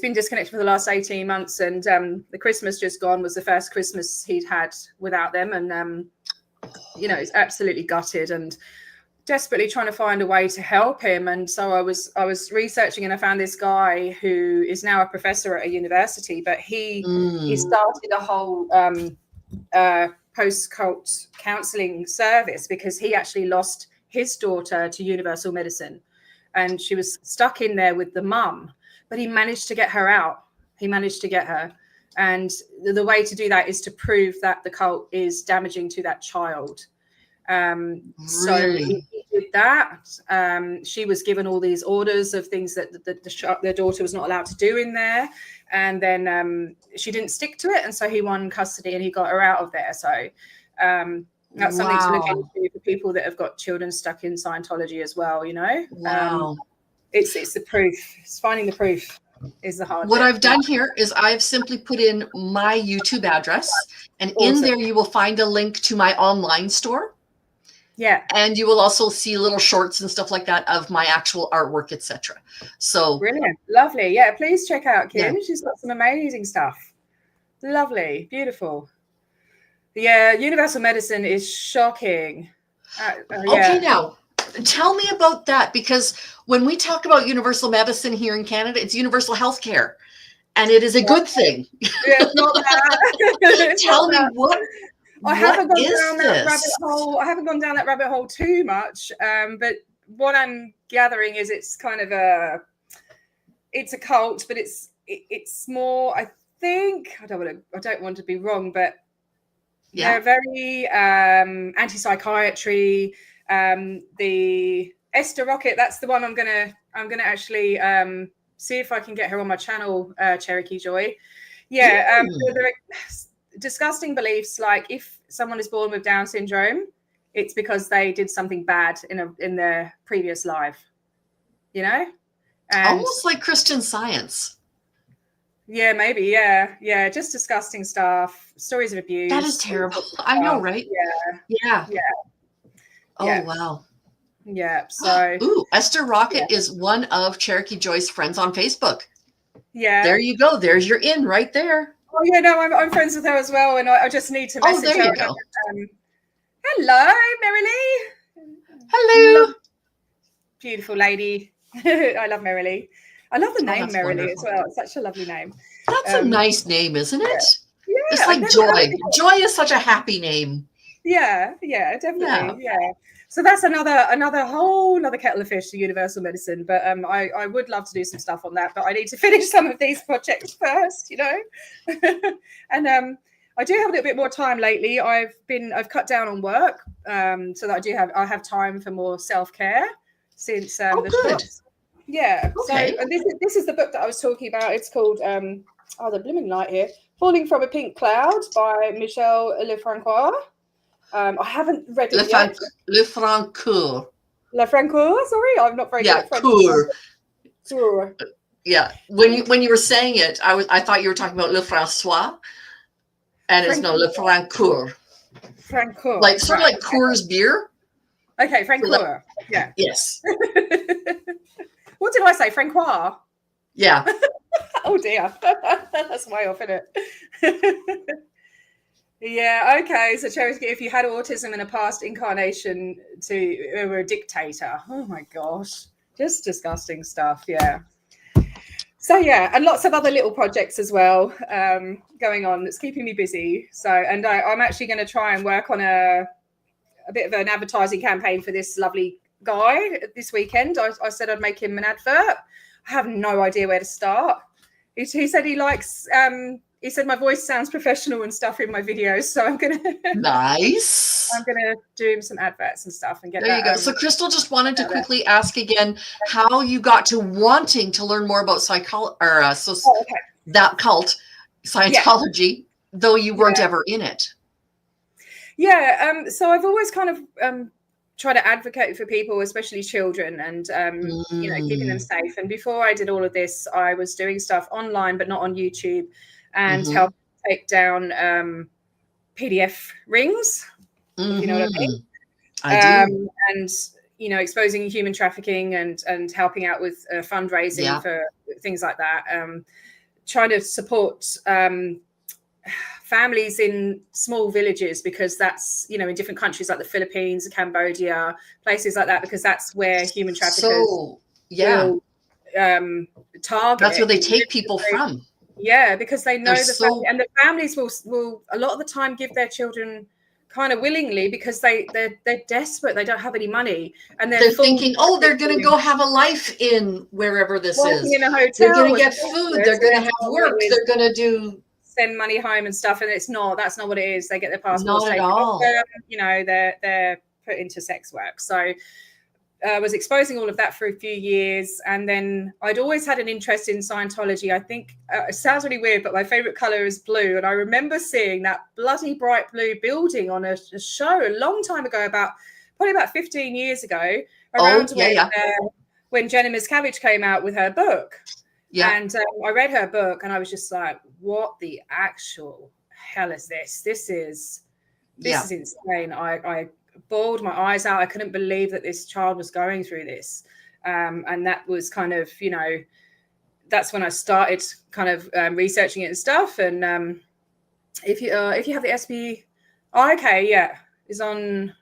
been disconnected for the last 18 months. And the Christmas just gone was the first Christmas he'd had without them. And, he's absolutely gutted and desperately trying to find a way to help him. And so I was researching, and I found this guy who is now a professor at a university, but he started a whole post-cult counseling service, because he actually lost his daughter to Universal Medicine, and she was stuck in there with the mum, but he managed to get her out. He managed to get her. And the way to do that is to prove that the cult is damaging to that child. So he did that. She was given all these orders of things that their daughter was not allowed to do in there, and then she didn't stick to it, and so he won custody and he got her out of there. So that's something to look into for people that have got children stuck in Scientology as well. It's the proof. It's finding the proof is the hard. What I've done here is I've simply put in my YouTube address, and in there you will find a link to my online store. Yeah. And you will also see little shorts and stuff like that of my actual artwork, etc. So brilliant. Lovely. Yeah, please check out Kim. Yeah. She's got some amazing stuff. Lovely. Beautiful. Yeah, Universal Medicine is shocking. Okay, now tell me about that, because when we talk about Universal Medicine here in Canada, it's universal healthcare, and it is a good thing. Yeah, it's not that. Tell me what. I haven't gone down that rabbit hole. I haven't gone down that rabbit hole too much, but what I'm gathering is it's kind of a cult, but it's more. I think I don't want to be wrong, but they're very anti-psychiatry. The Esther Rocket, that's the one I'm gonna actually see if I can get her on my channel, Cherokee Joy. Yeah, they're disgusting beliefs, like if someone is born with Down syndrome, it's because they did something bad in their previous life, and almost like Christian Science. Yeah, maybe. Yeah, just disgusting stuff. Stories of abuse. That is terrible. I know, right? Yeah. Oh, wow. Yeah. So Esther Rocket is one of Cherokee Joy's friends on Facebook. Yeah. There you go. There's your in right there. Oh yeah, no, I'm friends with her as well, and I just need to message Oh, there her. you go. Hello, Marilee. Hello. Beautiful lady. I love Marilee. I love the name that's Marilee as wonderful. well. It's such a lovely name. That's a nice name, isn't it? Yeah, It's like Joy. Joy is such a happy name. Yeah, definitely. Yeah. So that's another whole kettle of fish to universal medicine. But I would love to do some stuff on that, but I need to finish some of these projects first, you know. And I do have a little bit more time lately. I've cut down on work, so that I have time for more self-care since good. shots. Yeah. Okay. So and this is the book that I was talking about. It's called the blooming light here. Falling from a Pink Cloud by Michel Lefrancois. I haven't read it yet. Lefrancois. Lefrancois, sorry, I'm not very good at French. Cour. Yeah. When you were saying it, I thought you were talking about Lefrancois, and it's no Lefrancois. Francois. Like sort of like Coors beer. Okay, Francois. Yeah. Yes. What did I say? Francois. Yeah. Oh dear. That's way off, isn't it? Yeah, okay. So Cherry, if you had autism in a past incarnation you were a dictator. Oh my gosh. Just disgusting stuff. Yeah. So yeah, and lots of other little projects as well going on that's keeping me busy. So, and I'm actually going to try and work on a bit of an advertising campaign for this lovely guy this weekend. I said I'd make him an advert. I have no idea where to start. He said he likes he said my voice sounds professional and stuff in my videos, so I'm gonna nice. I'm gonna do him some adverts and stuff and get there. You go. So Crystal just wanted to quickly ask again how you got to wanting to learn more about psychology or that cult Scientology, though you weren't ever in it. Yeah. So I've always kind of try to advocate for people, especially children, and you know, keeping them safe. And before I did all of this, I was doing stuff online, but not on YouTube, and help take down PDF rings. If you know what I mean. I do. And you know, exposing human trafficking and helping out with fundraising for things like that. Trying to support families in small villages, because that's, you know, in different countries like the Philippines, Cambodia, places like that, because that's where human traffickers will target. That's where they take people from. Yeah, because they know family, and the families will a lot of the time give their children kind of willingly, because they're desperate. They don't have any money, and they're thinking, oh, they're going to go have a life in wherever this is. In a hotel, they're going to get food. They're going to have work. They're going to send money home and stuff, and that's not what it is. They get their passports taken off them, you know, they're put into sex work. So I was exposing all of that for a few years, and then I'd always had an interest in Scientology. I think it sounds really weird, but my favorite color is blue, and I remember seeing that bloody bright blue building on a show a long time ago, probably about 15 years ago, around when Jenna Miscavige came out with her book. Yeah. And I read her book, and I was just like, what the actual hell is this? This is insane. I bawled my eyes out. I couldn't believe that this child was going through this. And that was kind of, you know, that's when I started kind of researching it and stuff. And if you have the is on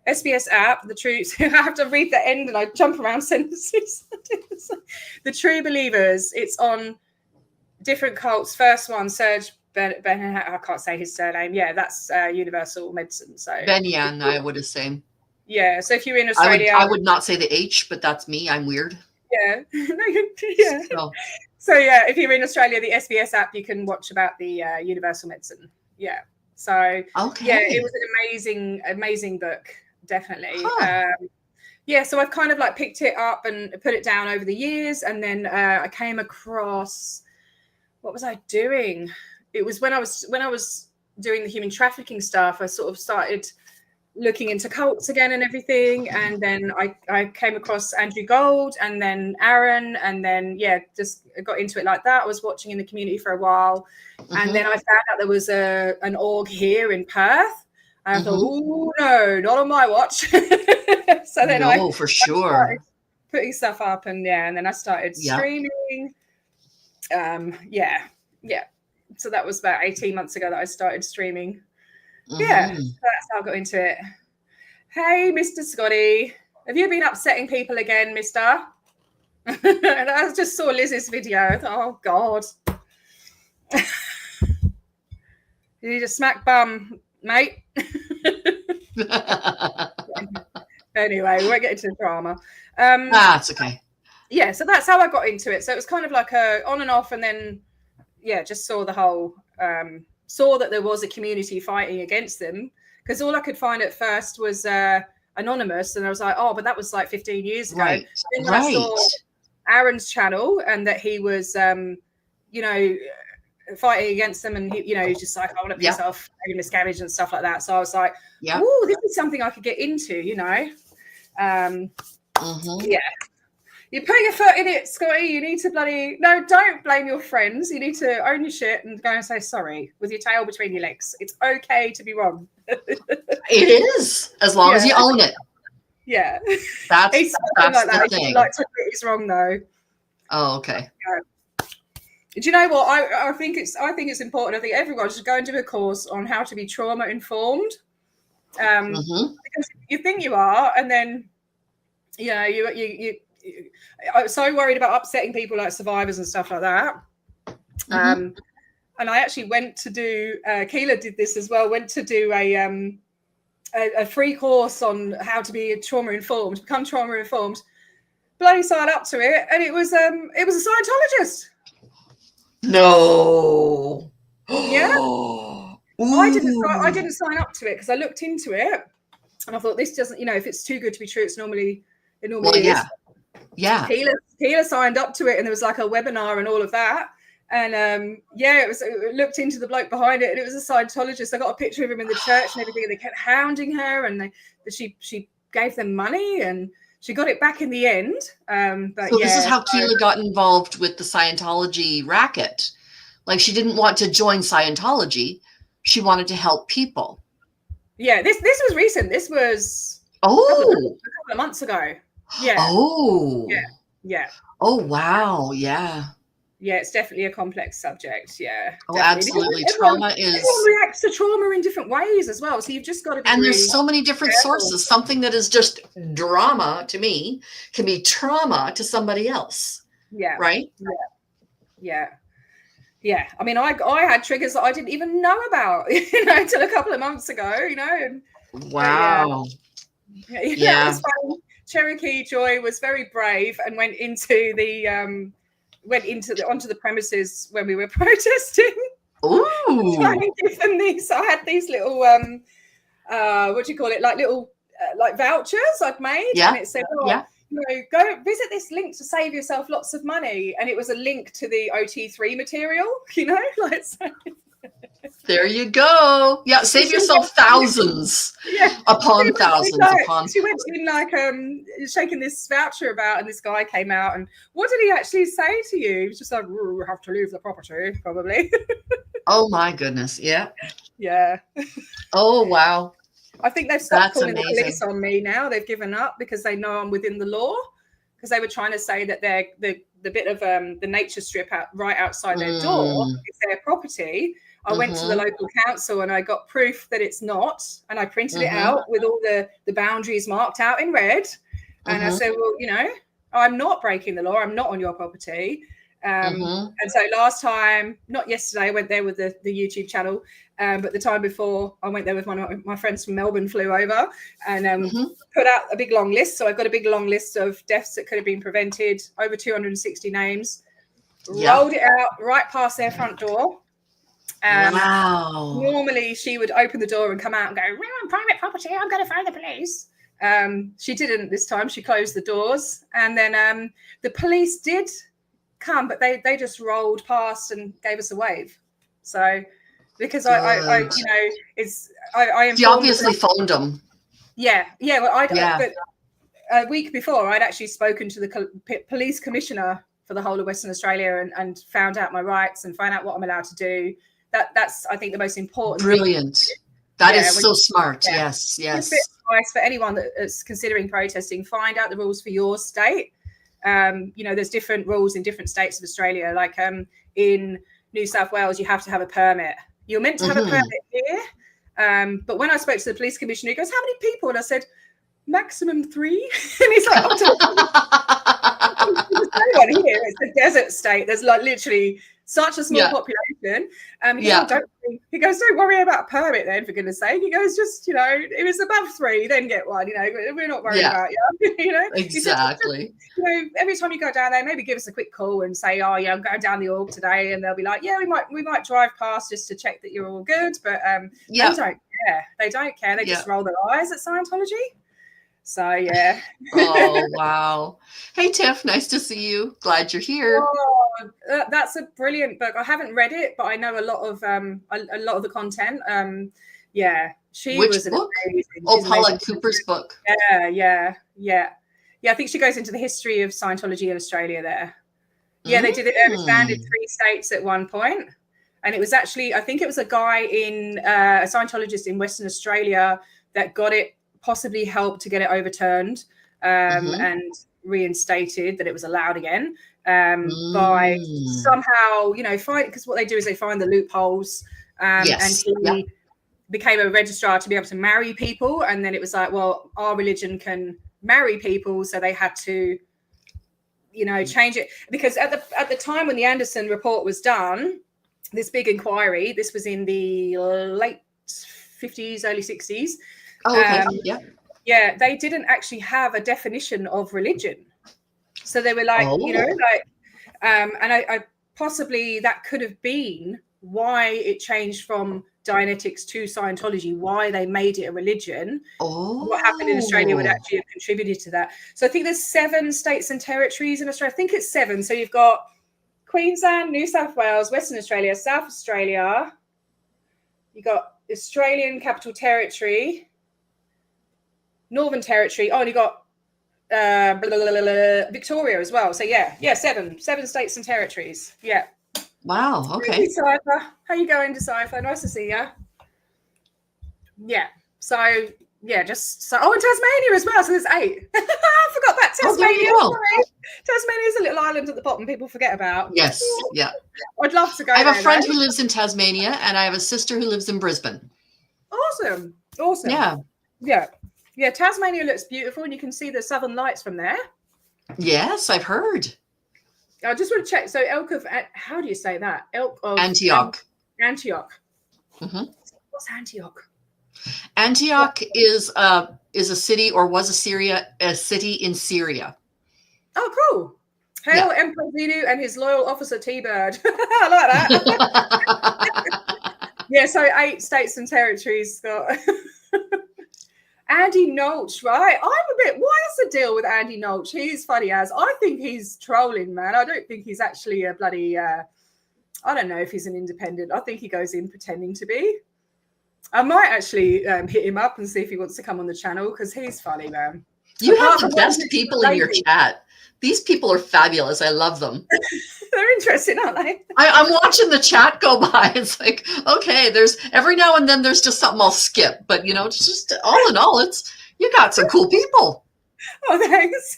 SBS app, the true, I have to read the end and I jump around sentences. The True Believers, it's on different cults. First one, Serge Ben, I can't say his surname. Yeah, that's Universal Medicine. So Benyan, I would assume. Yeah, so if you're in Australia, I would not say the H, but that's me. I'm weird. Yeah, So yeah, if you're in Australia, the SBS app, you can watch about the Universal Medicine. Yeah, so yeah, it was an amazing book. Definitely. So I've kind of like picked it up and put it down over the years, and then I came across, what was I doing? It was when I was doing the human trafficking stuff, I sort of started looking into cults again and everything, and then I came across Andrew Gold, and then Aaron, and then just got into it like that. I was watching in the community for a while, and then I found out there was an org here in Perth. And I thought, oh no, not on my watch. So then I started putting stuff up, and then I started streaming. So that was about 18 months ago that I started streaming. Yeah, so that's how I got into it. Hey, Mr. Scotty, have you been upsetting people again, mister? And I just saw Liz's video. Oh, God. You need a smack bum, mate. Anyway, we won't get into the drama. It's okay. Yeah, so that's how I got into it. So it was kind of like a on and off, and then, yeah, just saw the whole, saw that there was a community fighting against them, because all I could find at first was Anonymous, and I was like, oh, but that was like 15 years ago. Right. Then when I saw Aaron's channel and that he was, you know, fighting against them, and he, you know, he's just like, I want to piss off miscarriage and stuff like that. So I was like, oh, this is something I could get into, you know. Yeah. You put your foot in it, Scotty. You need to don't blame your friends. You need to own your shit and go and say sorry with your tail between your legs. It's okay to be wrong. It is, as long as you own it. Yeah. That's like the thing. He likes to admit he's wrong though. Oh, okay. Do you know what? I think it's important. I think everyone should go and do a course on how to be trauma informed. Because you think you are, and then you know you I'm so worried about upsetting people like survivors and stuff like that. And I actually went to do Keela did this as well, went to do a free course on how to be become trauma informed. Bloody signed up to it, and it was a Scientologist. No. Yeah. I didn't sign up to it because I looked into it and I thought, this doesn't, you know, if it's too good to be true, it normally is. Yeah. Keela signed up to it, and there was like a webinar and all of that. And it looked into the bloke behind it, and it was a Scientologist. I got a picture of him in the church and everything, and they kept hounding her, and she gave them money, and she got it back in the end. But so this is how Keela got involved with the Scientology racket. Like, she didn't want to join Scientology. She wanted to help people. Yeah, this was recent. This was a couple of months ago. Yeah. Oh. Yeah. Oh, wow. Yeah. Yeah, it's definitely a complex subject. Yeah. Oh, definitely. absolutely. Everyone reacts to trauma in different ways as well. So you've just got to be there's so many different sources. Something that is just drama to me can be trauma to somebody else. Yeah. Right? Yeah. I mean, I had triggers that I didn't even know about, you know, until a couple of months ago, you know. And, wow. Yeah. It was funny. Cherokee Joy was very brave and went into the onto the premises when we were protesting. Ooh. Trying to give them these. I had these little what do you call it? Like little like vouchers I'd made. Yeah. And it said, you know, go visit this link to save yourself lots of money. And it was a link to the OT3 material, you know, like so. There you go. Yeah, save yourself thousands upon thousands upon. She went in like shaking this voucher about, and this guy came out, and what did he actually say to you? He was just like, "We have to leave the property, probably." Oh my goodness! Yeah. Yeah. Oh wow. I think they've stopped calling the police on me now. They've given up because they know I'm within the law. Because they were trying to say that they're the bit of the nature strip right outside their door is their property. I went to the local council and I got proof that it's not, and I printed it out with all the boundaries marked out in red. And I said, well, you know, I'm not breaking the law. I'm not on your property. And so last time, not yesterday, I went there with the YouTube channel, but the time before I went there with my friends from Melbourne, flew over and put out a big long list. So I've got a big long list of deaths that could have been prevented, over 260 names, rolled it out right past their front door. Wow. Normally she would open the door and come out and go, we're on private property, I'm going to phone the police. She didn't this time. She closed the doors, and then the police did come, but they just rolled past and gave us a wave. So because I you know, I she obviously phoned them. Yeah. Well, but a week before I'd actually spoken to the police commissioner for the whole of Western Australia and found out my rights and found out what I'm allowed to do. That's I think the most important. Brilliant. Thing. That is so smart. Yes. Advice for anyone that's considering protesting: find out the rules for your state. You know, there's different rules in different states of Australia. Like in New South Wales, you have to have a permit. You're meant to have a permit here. But when I spoke to the police commissioner, he goes, how many people? And I said, maximum 3. And he's like, there's no one here. It's a desert state. There's like literally such a small population. He goes, don't worry about a permit then, for goodness sake. He goes, just, you know, it was above 3, then get one, you know, we're not worried about you, you know. Exactly. You know, every time you go down there, maybe give us a quick call and say, oh yeah, I'm going down the org today, and they'll be like, yeah, we might drive past just to check that you're all good. But they don't care. They don't care. They just roll their eyes at Scientology. So yeah. Oh wow. Hey Tiff, nice to see you. Glad you're here. Oh, that's a brilliant book. I haven't read it, but I know a lot of the content. She Which was book? amazing. Paula Cooper's book. Yeah. I think she goes into the history of Scientology in Australia there. Yeah, they did it. It expanded 3 states at one point. And it was actually, I think it was a guy a Scientologist in Western Australia that got it, possibly helped to get it overturned and reinstated, that it was allowed again by somehow, you know, because what they do is they find the loopholes. And he became a registrar to be able to marry people. And then it was like, well, our religion can marry people. So they had to, you know, change it. Because at the time when the Anderson report was done, this big inquiry, this was in the late 50s, early 60s. Oh, okay. Yeah, they didn't actually have a definition of religion. So they were like, you know, like, and I possibly that could have been why it changed from Dianetics to Scientology, why they made it a religion. What happened in Australia would actually have contributed to that. So I think there's 7 states and territories in Australia. I think it's 7. So you've got Queensland, New South Wales, Western Australia, South Australia. You got Australian Capital Territory, Northern Territory. Oh, and you got Victoria as well. So yeah, 7 states and territories. Yeah. Wow. Okay. Hey, Decipher. How you going, Decipher? Nice to see you. Yeah. So yeah, and Tasmania as well. So there's 8. I forgot about Tasmania. Tasmania is a little island at the bottom people forget about. Yes. Yeah. I'd love to go. I have a friend who lives in Tasmania, and I have a sister who lives in Brisbane. Awesome. Yeah, Tasmania looks beautiful, and you can see the Southern Lights from there. Yes, I've heard. I just want to check. So Elk of, how do you say that? Elk of Antioch. Antioch. What's Antioch? Antioch is a city, or was a city in Syria. Oh, cool. Hail Emperor Zenu and his loyal officer T-Bird. I like that. Yeah, so 8 states and territories, Scott. Andy Nolch, right? I'm a bit, what's the deal with Andy Nolch? He's funny as. I think he's trolling, man. I don't think he's actually a bloody, I don't know if he's an independent. I think he goes in pretending to be. I might actually hit him up and see if he wants to come on the channel, because he's funny, man. You have the best people in your chat. These people are fabulous. I love them. They're interesting, aren't they? I'm watching the chat go by. It's like, okay, there's every now and then there's just something I'll skip. But, you know, it's just all in all, you got some cool people. Oh, thanks.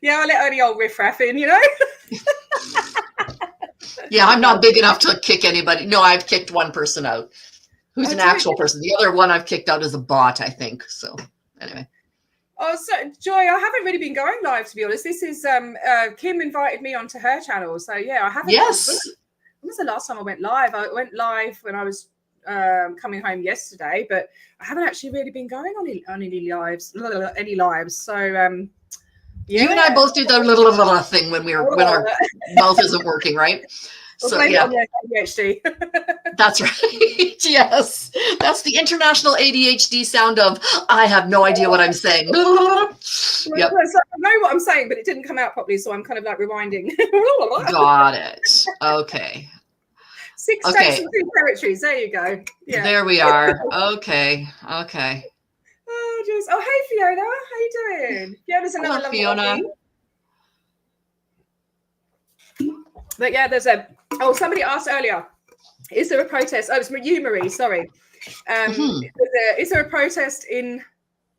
Yeah, I let only old riffraff in, you know? Yeah, I'm not big enough to kick anybody. No, I've kicked one person out who's an actual person. The other one I've kicked out is a bot, I think. So anyway. Oh, so Joy, I haven't really been going live, to be honest. This is Kim invited me onto her channel. So yeah, I haven't. Yes. When was the last time I went live? I went live when I was coming home yesterday, but I haven't actually really been going on any lives. So yeah. You and I both do the little thing when our mouth isn't working, right? So yeah, ADHD. That's right. Yes, that's the international ADHD sound of I have no idea what I'm saying. Yep. So I know what I'm saying, but it didn't come out properly, so I'm kind of like rewinding. Got it. Okay. 6 states and 2 territories. There you go. Yeah. There we are. Okay. Oh, jeez. Oh, hey, Fiona. How you doing? Fiona's another lovely Fiona. But yeah, somebody asked earlier, is there a protest? Oh, it's you, Marie, sorry. Is there a protest in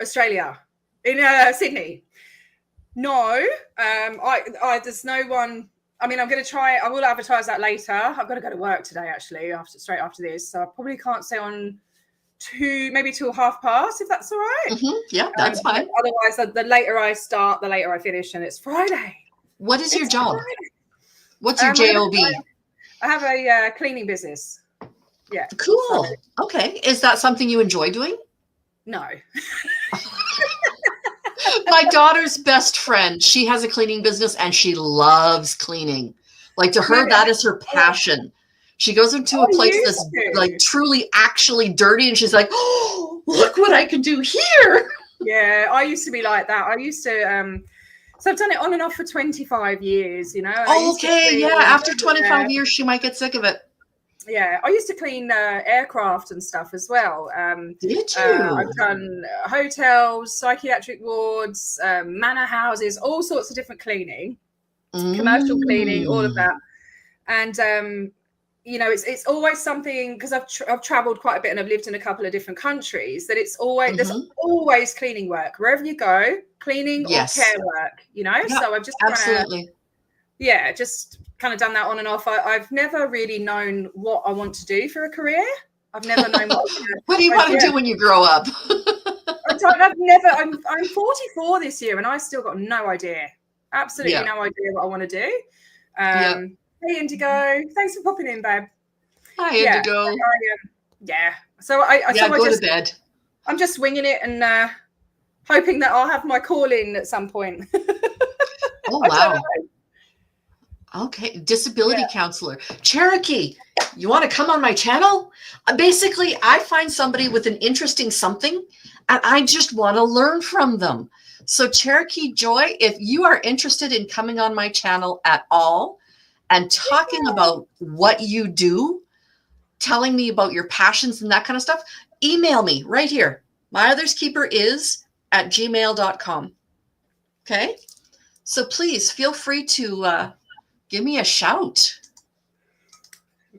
Australia, in Sydney? No, there's no one I mean, I'm going to try. I will advertise that later. I've got to go to work today, actually, straight after this. So I probably can't stay on maybe till past, if that's all right. Mm-hmm. Yeah, that's fine. Otherwise, the later I start, the later I finish, and it's Friday. What is your job? Friday. What's your job? I have a cleaning business. Yeah. Cool. So, okay. Is that something you enjoy doing? No. My daughter's best friend, she has a cleaning business and she loves cleaning. Like, to her, that is her passion. She goes into a place that's like truly actually dirty and she's like, oh, look what I can do here. Yeah, I used to be like that. I used to so I've done it on and off for 25 years, you know. Okay, yeah. After 25 years, she might get sick of it. Yeah, I used to clean aircraft and stuff as well. Did you? I've done hotels, psychiatric wards, manor houses, all sorts of different cleaning, commercial cleaning, all of that. And you know, it's always something, because I've traveled quite a bit and I've lived in a couple of different countries, that it's always there's always cleaning work wherever you go, cleaning or care work. You know, so I've just just kind of done that on and off. I've never really known what I want to do for a career. I've never known what do you want to do when you grow up? I'm 44 this year and I still got no idea. Absolutely no idea what I want to do. Hey Indigo, thanks for popping in, babe. Hi Indigo. So I go to bed. I'm just winging it and hoping that I'll have my call in at some point. Oh wow. Okay, disability counselor. Cherokee, you want to come on my channel? Basically, I find somebody with an interesting something and I just want to learn from them. So Cherokee Joy, if you are interested in coming on my channel at all and talking about what you do, telling me about your passions and that kind of stuff, email me right here. myotherskeeperis@gmail.com. Okay? So please feel free to give me a shout.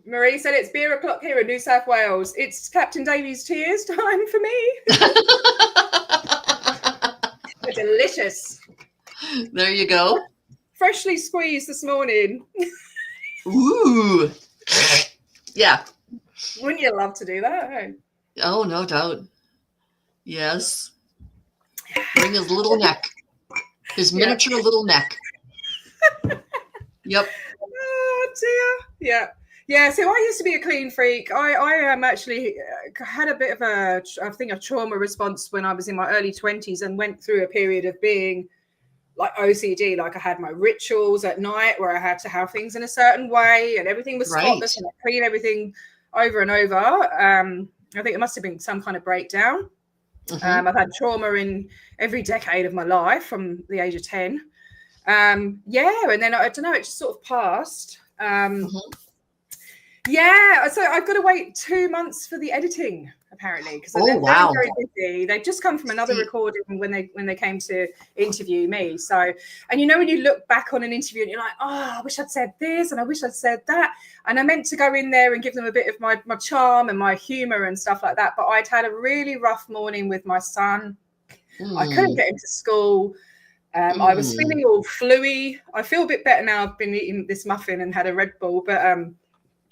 Marie said it's beer o'clock here in New South Wales. It's Captain Davy's tears time for me. They're delicious. There you go. Freshly squeezed this morning. Ooh. Yeah. Wouldn't you love to do that? Hey? Oh, no doubt. Yes. Bring his little neck. His miniature little neck. Yep. Oh dear. Yeah. Yeah. So I used to be a clean freak. I actually had a bit of a trauma response when I was in my early 20s and went through a period of being like OCD. Like I had my rituals at night where I had to have things in a certain way and everything was spotless and I clean everything over and over. I think it must have been some kind of breakdown. I've had trauma in every decade of my life from the age of 10. And then I don't know, it just sort of passed. So I've got to wait 2 months for the editing apparently because they're very busy. They've just come from another recording when they came to interview me. So, and you know when you look back on an interview and you're like, oh, I wish I'd said this and I wish I'd said that, and I meant to go in there and give them a bit of my charm and my humor and stuff like that, but I'd had a really rough morning with my son. I couldn't get him to school. I was feeling all fluey. I feel a bit better now. I've been eating this muffin and had a Red Bull, but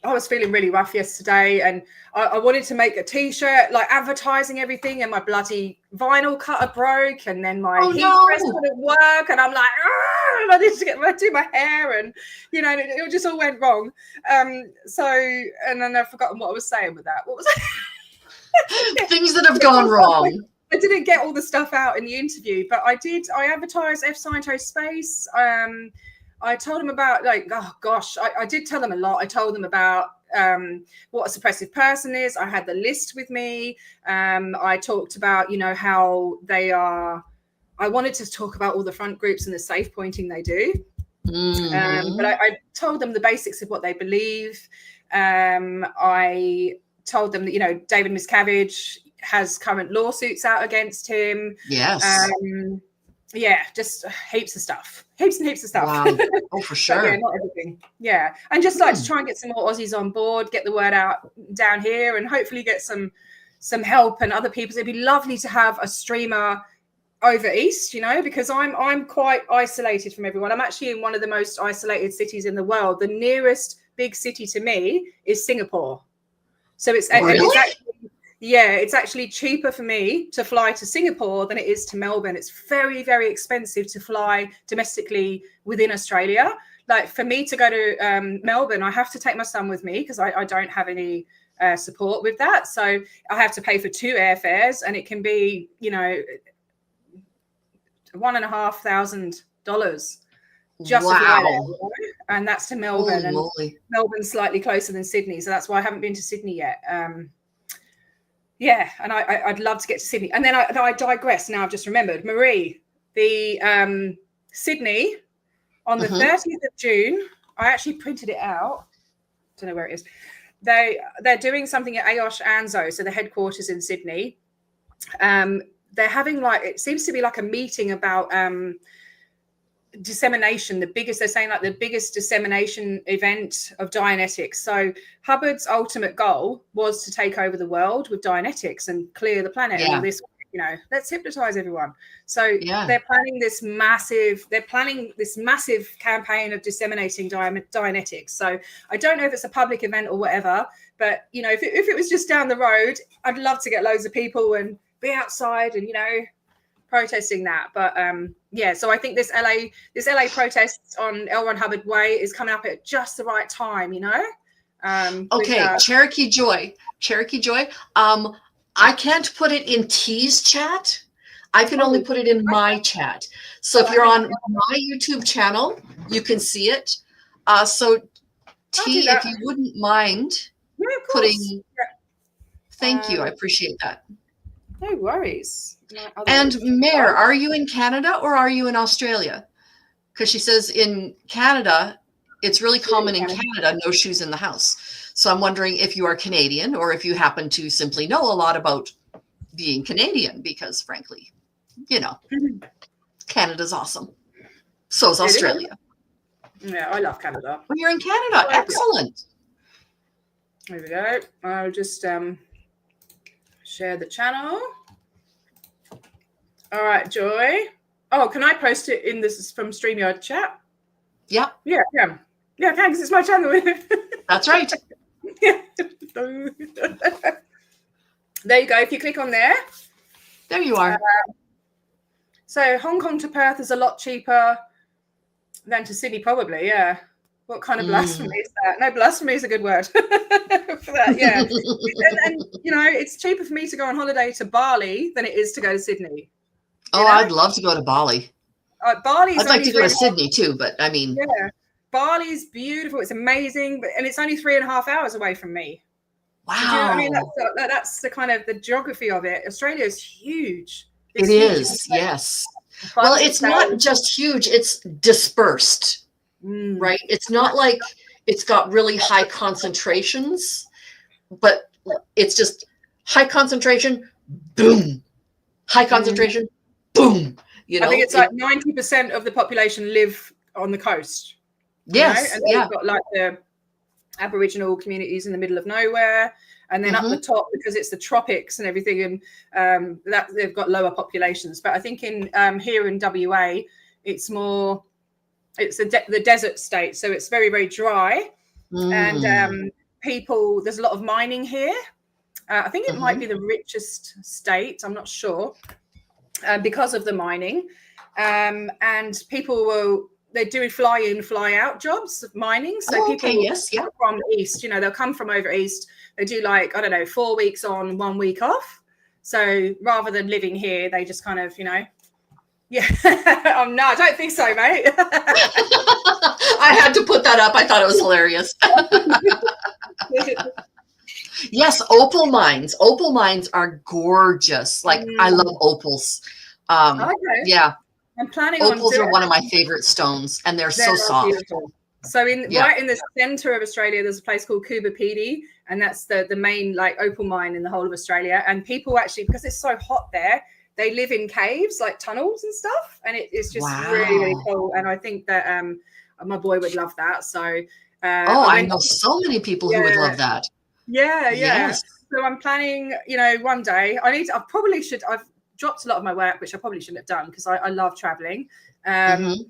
I was feeling really rough yesterday, and I wanted to make a T-shirt, like advertising everything, and my bloody vinyl cutter broke, and then my heat press didn't work, and I'm like, I need to do my hair, and you know, it just all went wrong. And then I've forgotten what I was saying with that. What was that? Things that have gone wrong. I didn't get all the stuff out in the interview, but I did. I advertised F Sciento Space. I told them about, like, oh gosh, I did tell them a lot. I told them about what a suppressive person is. I had the list with me. I talked about, you know, how they are. I wanted to talk about all the front groups and the safe pointing they do. But I told them the basics of what they believe. I told them that, you know, David Miscavige has current lawsuits out against him. Yes. Just heaps of stuff. Heaps and heaps of stuff. Wow. Oh, for sure. Yeah, not everything. Yeah. And just like to try and get some more Aussies on board, get the word out down here and hopefully get some help and other people. It'd be lovely to have a streamer over east, you know, because I'm quite isolated from everyone. I'm actually in one of the most isolated cities in the world. The nearest big city to me is Singapore. So it's actually, yeah, it's actually cheaper for me to fly to Singapore than it is to Melbourne. It's very, very expensive to fly domestically within Australia. Like for me to go to Melbourne, I have to take my son with me because I don't have any support with that. So I have to pay for 2 airfares, and it can be, you know, $1,500 just to fly there, you know? And that's to Melbourne. Holy moly. Melbourne's slightly closer than Sydney, so that's why I haven't been to Sydney yet. Yeah, and I'd love to get to Sydney. And then I digress. Now I've just remembered, Marie, the Sydney on the 30th of June. I actually printed it out. Don't know where it is. They're doing something at AOSH ANZO, so the headquarters in Sydney. They're having it seems to be like a meeting about dissemination, they're saying like the biggest dissemination event of Dianetics. So Hubbard's ultimate goal was to take over the world with Dianetics and clear the planet and all this, you know, let's hypnotize everyone. So they're planning this massive campaign of disseminating Dianetics. So I don't know if it's a public event or whatever, but you know, if it was just down the road, I'd love to get loads of people and be outside and, you know, protesting that. But so I think this LA protest on L. Ron Hubbard Way is coming up at just the right time, you know. Cherokee Joy, I can't put it in T's chat. I can only put it in my chat. So if you're on my YouTube channel, you can see it. So T, if you wouldn't mind putting, thank you, I appreciate that. No worries. And Mare, are you in Canada or are you in Australia? Because she says in Canada, it's really common in Canada, no shoes in the house. So I'm wondering if you are Canadian or if you happen to simply know a lot about being Canadian, because frankly, you know, Canada's awesome. So is Australia. Yeah, I love Canada. Well, you're in Canada. Excellent. There we go. I'll just share the channel. All right, Joy. Oh, can I post it in this from StreamYard chat? Yeah. Yeah, I can, because it's my channel. That's right. Yeah. There you go. If you click on there. There you are. So Hong Kong to Perth is a lot cheaper than to Sydney, probably, yeah. What kind of blasphemy is that? No, blasphemy is a good word for that, yeah. and, you know, it's cheaper for me to go on holiday to Bali than it is to go to Sydney. Oh, you know? I'd love to go to Bali. Bali's I'd like to go to Sydney too, but I mean. Yeah, Bali's beautiful. It's amazing, and it's only 3.5 hours away from me. Wow. Do you know what I mean? That's the kind of the geography of it. Australia is huge. It is, yes. Well, it's not just huge, it's dispersed, right? It's not like it's got really high concentrations, but it's just high concentration, boom. High concentration, boom. You know, I think it's like 90% of the population live on the coast. Yes, and then you've got like the Aboriginal communities in the middle of nowhere, and then up the top, because it's the tropics and everything, and that they've got lower populations. But I think in here in WA, it's more, it's the desert state, so it's very, very dry, and people, there's a lot of mining here. I think it might be the richest state, I'm not sure, because of the mining, and people they're doing fly-in, fly-out jobs of mining. So people from east, you know, they'll come from over east. They do like, I don't know, 4 weeks on, 1 week off. So rather than living here, they just kind of, you know, no, I don't think so, mate. I had to put that up. I thought it was hilarious. Yes, opal mines. Opal mines are gorgeous. Like I love opals. Yeah. I'm planning opals are one of my favorite stones, and they're so soft. Beautiful. So right in the center of Australia, there's a place called Coober Pedy, and that's the main like opal mine in the whole of Australia. And people actually, because it's so hot there, they live in caves, like tunnels and stuff, and it's just really, really cool. And I think that my boy would love that. So I know so many people who would love that. Yeah. So I'm planning, you know, one day I've dropped a lot of my work, which I probably shouldn't have done because I love traveling. Mhm.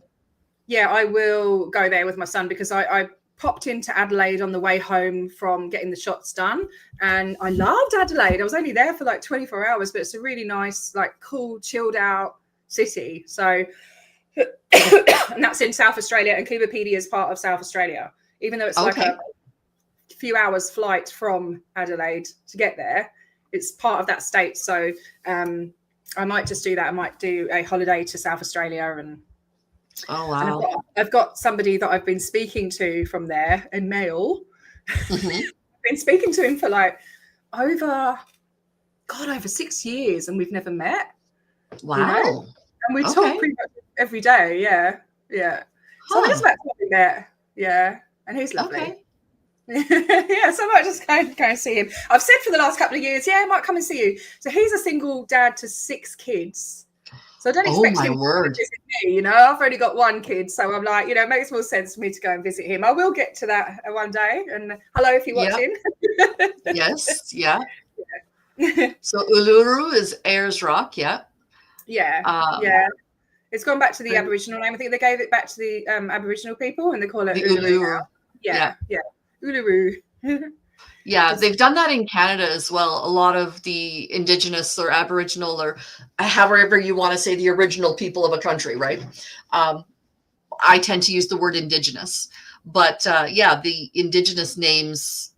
Yeah, I will go there with my son because I popped into Adelaide on the way home from getting the shots done, and I loved Adelaide. I was only there for like 24 hours, but it's a really nice, like, cool, chilled out city. So and that's in South Australia, and Cooperpedy is part of South Australia, even though it's like Okay. a few hours flight from Adelaide to get there. It's part of that state. So I might just do that. I might do a holiday to South Australia, and Oh, and wow. I've got somebody that I've been speaking to from there, a male. Mhm. I've been speaking to him for like over 6 years, and we've never met. Wow. You know? And we talk Okay. pretty much every day. Yeah. So I think it's Huh. about time we met. Yeah, and he's lovely. Okay. Yeah, so I might just go and see him. I've said for the last couple of years, yeah, I might come and see you. So he's a single dad to 6 kids. So I don't Oh, expect my him to word. visit me, you know. I've only got 1 kid, so I'm like, it makes more sense for me to go and visit him. I will get to that one day. And hello, if you're Yep. watching. Yes. Yeah. So Uluru is Ayers Rock. Yeah. Yeah. It's gone back to the Aboriginal name. I think they gave it back to the Aboriginal people, and they call it The Uluru. Uluru. Yeah. Uluru. Yeah, they've done that in Canada as well. A lot of the Indigenous or Aboriginal, or however you want to say, the original people of a country, right? I tend to use the word Indigenous, but yeah, the Indigenous names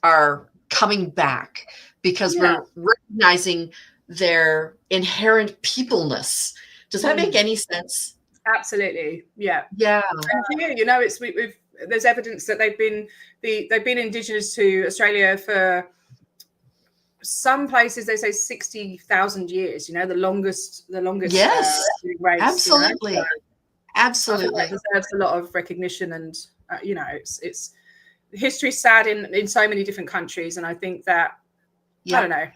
are coming back because we're recognizing their inherent peopleness. Does that make any sense? Absolutely. Yeah. Yeah. And here, we've there's evidence that they've been Indigenous to Australia for some places. They say 60,000 years. The longest. Yes. Race, Absolutely. So Absolutely. that deserves a lot of recognition, and it's history's sad in so many different countries, and I think that I don't know,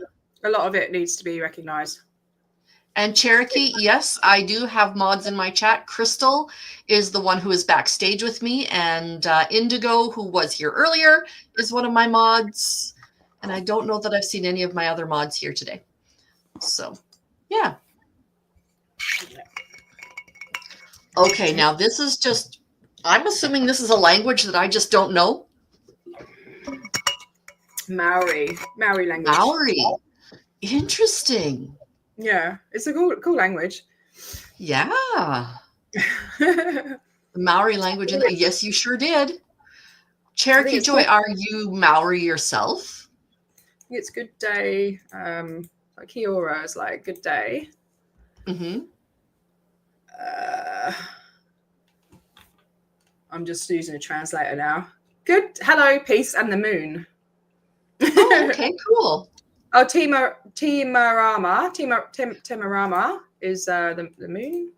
a lot of it needs to be recognized. And Cherokee, yes, I do have mods in my chat. Crystal is the one who is backstage with me, and Indigo, who was here earlier, is one of my mods. And I don't know that I've seen any of my other mods here today. So, yeah. Okay, now this is just, I'm assuming this is a language that I just don't know. Maori language. Maori. Interesting. Yeah, it's a cool language. Yeah. The Maori language. Yes, you sure did. Cherokee Joy, are you Maori yourself? It's good day. Like kia ora is like good day. Mm-hmm. I'm just using a translator now. Good. Hello, peace, and the moon. Oh, okay, cool. Oh, Timarama is the moon.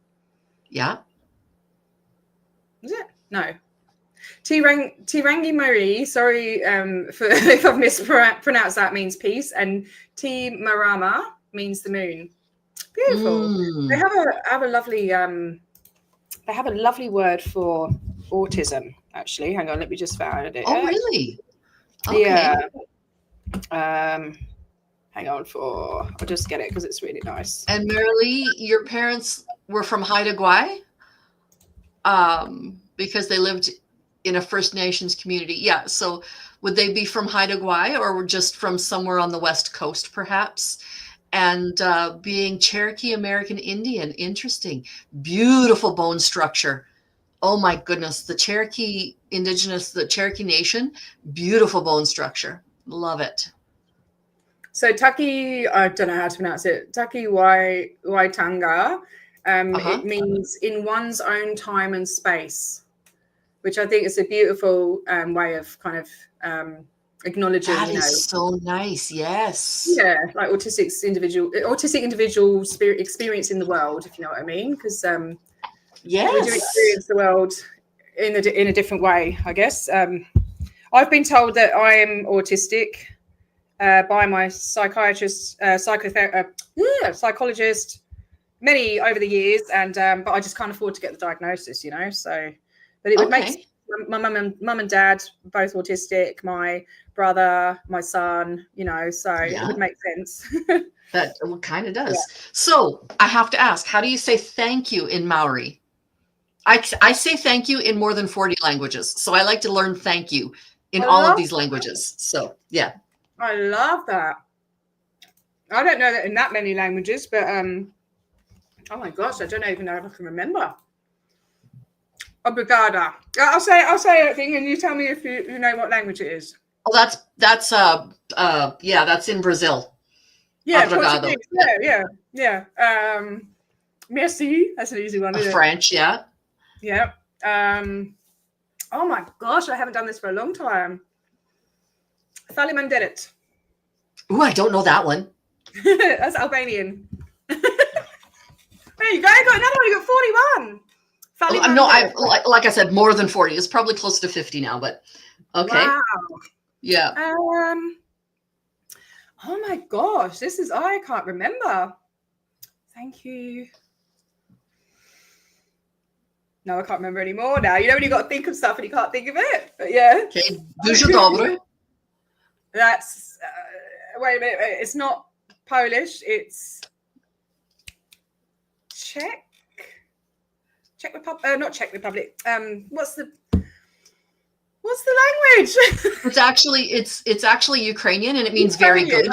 Yeah. Is it? No. Tirangi Marie, sorry if I've mispronounced that, means peace, and Timarama means the moon. Beautiful. They have a lovely word for autism, actually. Hang on, let me just find it. Oh, really? Okay. Yeah. Hang on I'll just get it because it's really nice. And Marilee, your parents were from Haida Gwaii? Because they lived in a First Nations community. Yeah, so would they be from Haida Gwaii, or were just from somewhere on the West Coast, perhaps? And being Cherokee American Indian, interesting. Beautiful bone structure. Oh my goodness, the Cherokee Indigenous, the Cherokee Nation, beautiful bone structure. Love it. So Taki, I don't know how to pronounce it. Taki Waitanga. It means in one's own time and space, which I think is a beautiful way of kind of acknowledging. That is so nice. Yes. Yeah, like autistic individual spirit experience in the world, if you know what I mean, because yes, we do experience the world in a different way, I guess. I've been told that I am autistic by my psychiatrist, psychologist, many over the years, and but I just can't afford to get the diagnosis, so. But it would make my mum and dad both autistic. My brother, my son. So it would make sense. That kind of does. Yeah. So I have to ask, how do you say thank you in Maori? I say thank you in more than 40 languages. So I like to learn thank you in all of these languages. So yeah. I love that. I don't know that in that many languages, but oh my gosh, I don't even know if I can remember. Obrigada. I'll say everything, and you tell me if you know what language it is. Oh, that's in Brazil. Yeah, Portuguese. Yeah. Merci. That's an easy one. Isn't French, it? Yeah. Oh my gosh, I haven't done this for a long time. Fali Manderet. Ooh, I don't know that one. That's Albanian. There you go. I got another one. You got 41. No, like I said, more than 40. It's probably close to 50 now, but okay. Wow. Yeah. Oh my gosh, I can't remember. Thank you. No, I can't remember anymore now. When you got to think of stuff and you can't think of it. But yeah. Okay. Dużo dobre. That's wait a minute. It's not Polish. It's Czech Republic. Not Czech Republic. What's the language? It's actually Ukrainian, and it means very good.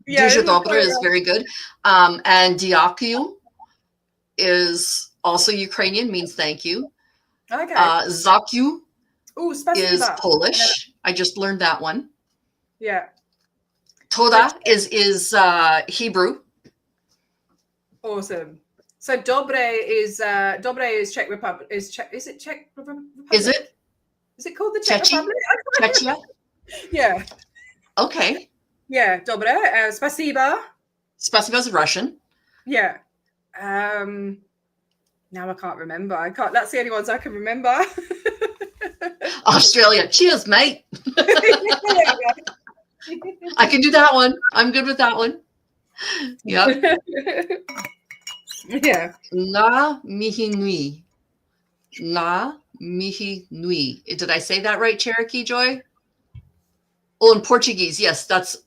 Yeah, Dużo dobre is very good. And Dziękuję is also Ukrainian, means thank you. Okay. Zakiu is spasiba. Polish. I just learned that one. Yeah. Toda is Hebrew. Awesome. So dobre is Czech Republic. Is it Czech Republic? Is it? Is it called the Czech Republic? Czechia? Yeah. Okay. Yeah, dobre. Spasiba. Spasiba is Russian. Yeah. Now I can't remember. That's the only ones I can remember. Australia. Cheers, mate. I can do that one. I'm good with that one. Yep. Yeah. Na mihi nui. Na mihi nui. Did I say that right, Cherokee Joy? Oh, in Portuguese, yes, that's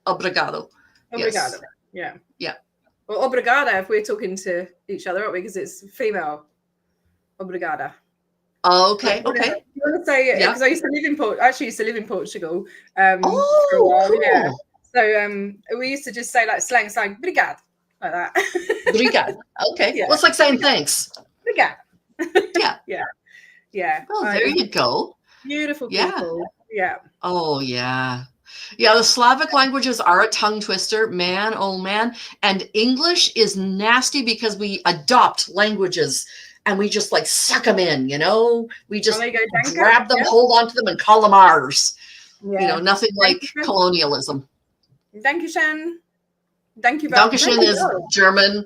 obrigado. Obrigado. Yes. Yeah. Well, obrigada if we're talking to each other, aren't we? Because it's female. Obrigada. Oh, okay. Okay. You want to say it? Because I used to live in Portugal. For a while, cool. Yeah. So we used to just say like slang, obrigado, like that. Obrigado. Okay. Yeah. Well, it's like saying thanks. Obrigado. Yeah. Yeah. Oh, there you go. Beautiful people. Yeah. Oh, yeah. Yeah, the Slavic languages are a tongue twister, man, oh man. And English is nasty because we adopt languages and we just like suck them in, We just grab them, hold on to them, and call them ours. Yeah. Nothing like colonialism. Dankeschön. Thank you. Dankeschön is German.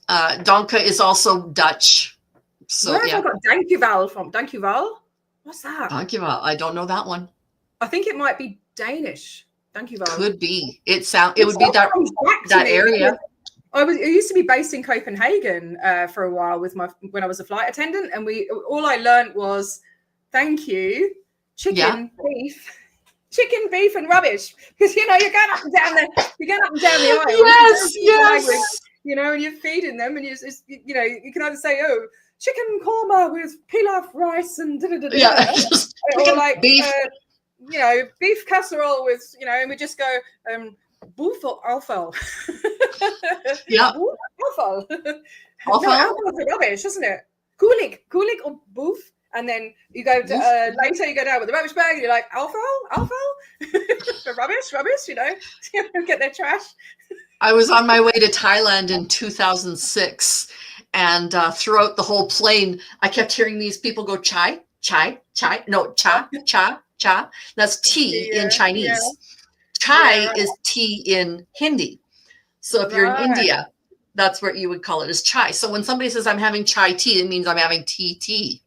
Danke is also Dutch. So where have I got dankjewel from? Dankjewel? What's that? Dankjewel. I don't know that one. I think it might be Danish. Dankjewel. Could be. It would be that area. I used to be based in Copenhagen for a while when I was a flight attendant, and all I learned was thank you, chicken, beef, and rubbish. Because you're going up and down the aisle. Yes. And you're feeding them, and you can either say, oh, chicken korma with pilaf rice and or like beef. Beef casserole with, and we just go, boef or alfal. Yeah. Alfal. Alfal? No, alfal's rubbish, isn't it? Kulik or boef. And then you go to, later you go down with the rubbish bag and you're like, alfal? For rubbish, get their trash. I was on my way to Thailand in 2006, and throughout the whole plane, I kept hearing these people go chai, chai, chai. No, cha, cha, cha. That's tea in Chinese. Yeah. Chai is tea in Hindi. So if you're in India, that's what you would call it, is chai. So when somebody says I'm having chai tea, it means I'm having tea.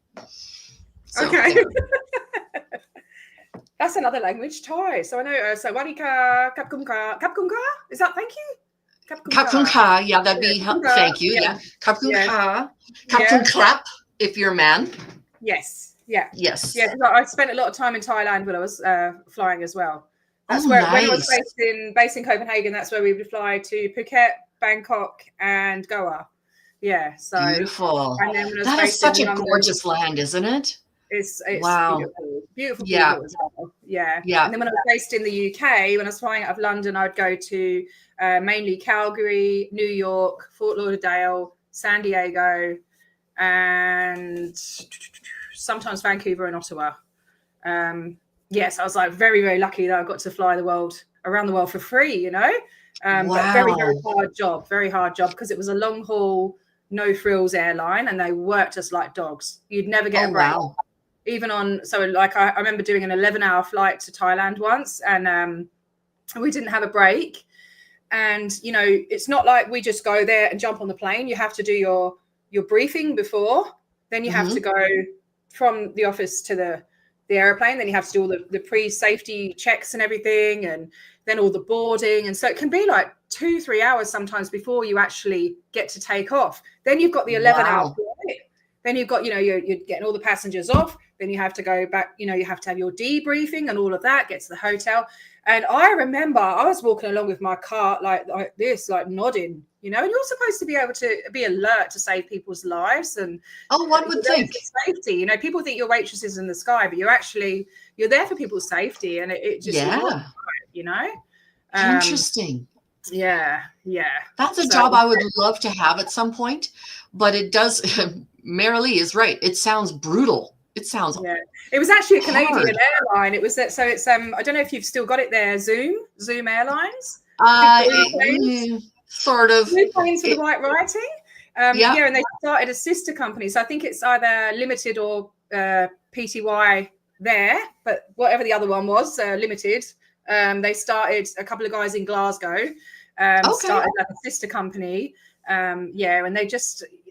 So, okay. Yeah. That's another language, Thai. So I know, so Wanika, Kapkunka, is that thank you? Kapkunka, yeah, that'd be thank you, yeah. Kapkunka, Kapkun clap if you're a man. Yes, Yeah. Yes. Yeah, 'cause I spent a lot of time in Thailand when I was flying as well. That's Oh, where when I was nice. based in Copenhagen, that's where we would fly to Phuket, Bangkok, and Goa. Yeah. So, Beautiful. and then when I was That is based in such a London, gorgeous land, isn't it? it's Wow. beautiful, beautiful Yeah. people as well. Yeah. Yeah. And then when I was based in the UK, when I was flying out of London, I would go to mainly Calgary, New York, Fort Lauderdale, San Diego, and sometimes Vancouver and Ottawa. Yes, I was like very, very lucky that I got to fly around the world for free, you know. But very, very hard job because it was a long haul, no frills airline, and they worked us like dogs. You'd never get a break. Wow. Even on, so like I remember doing an 11-hour flight to Thailand once, and we didn't have a break. And you know, it's not like we just go there and jump on the plane. You have to do your briefing before, then you have to go from the office to the airplane, then you have to do all the pre-safety checks and everything, and then all the boarding. And so it can be like 2-3 hours sometimes before you actually get to take off. Then you've got the 11-hour flight. Then you've got, you know, you're getting all the passengers off. Then you have to go back, you know, you have to have your debriefing and all of that, get to the hotel. And I remember I was walking along with my cart like this, like nodding, you know, and you're supposed to be able to be alert to save people's lives. And one would think safety, you know, people think you're waitresses in the sky, but you're there for people's safety. And it just, you know, interesting. Yeah. That's a job I would love to have at some point, but it does. Marilee is right. It sounds brutal. It sounds. Yeah. It was actually a hard. Canadian airline. It was that. So it's I don't know if you've still got it there. Zoom Airlines. Sort of. Blue planes with the white writing. Yeah. And they started a sister company. So I think it's either Limited or PTY there, but whatever the other one was, Limited. They started, a couple of guys in Glasgow started like a sister company. And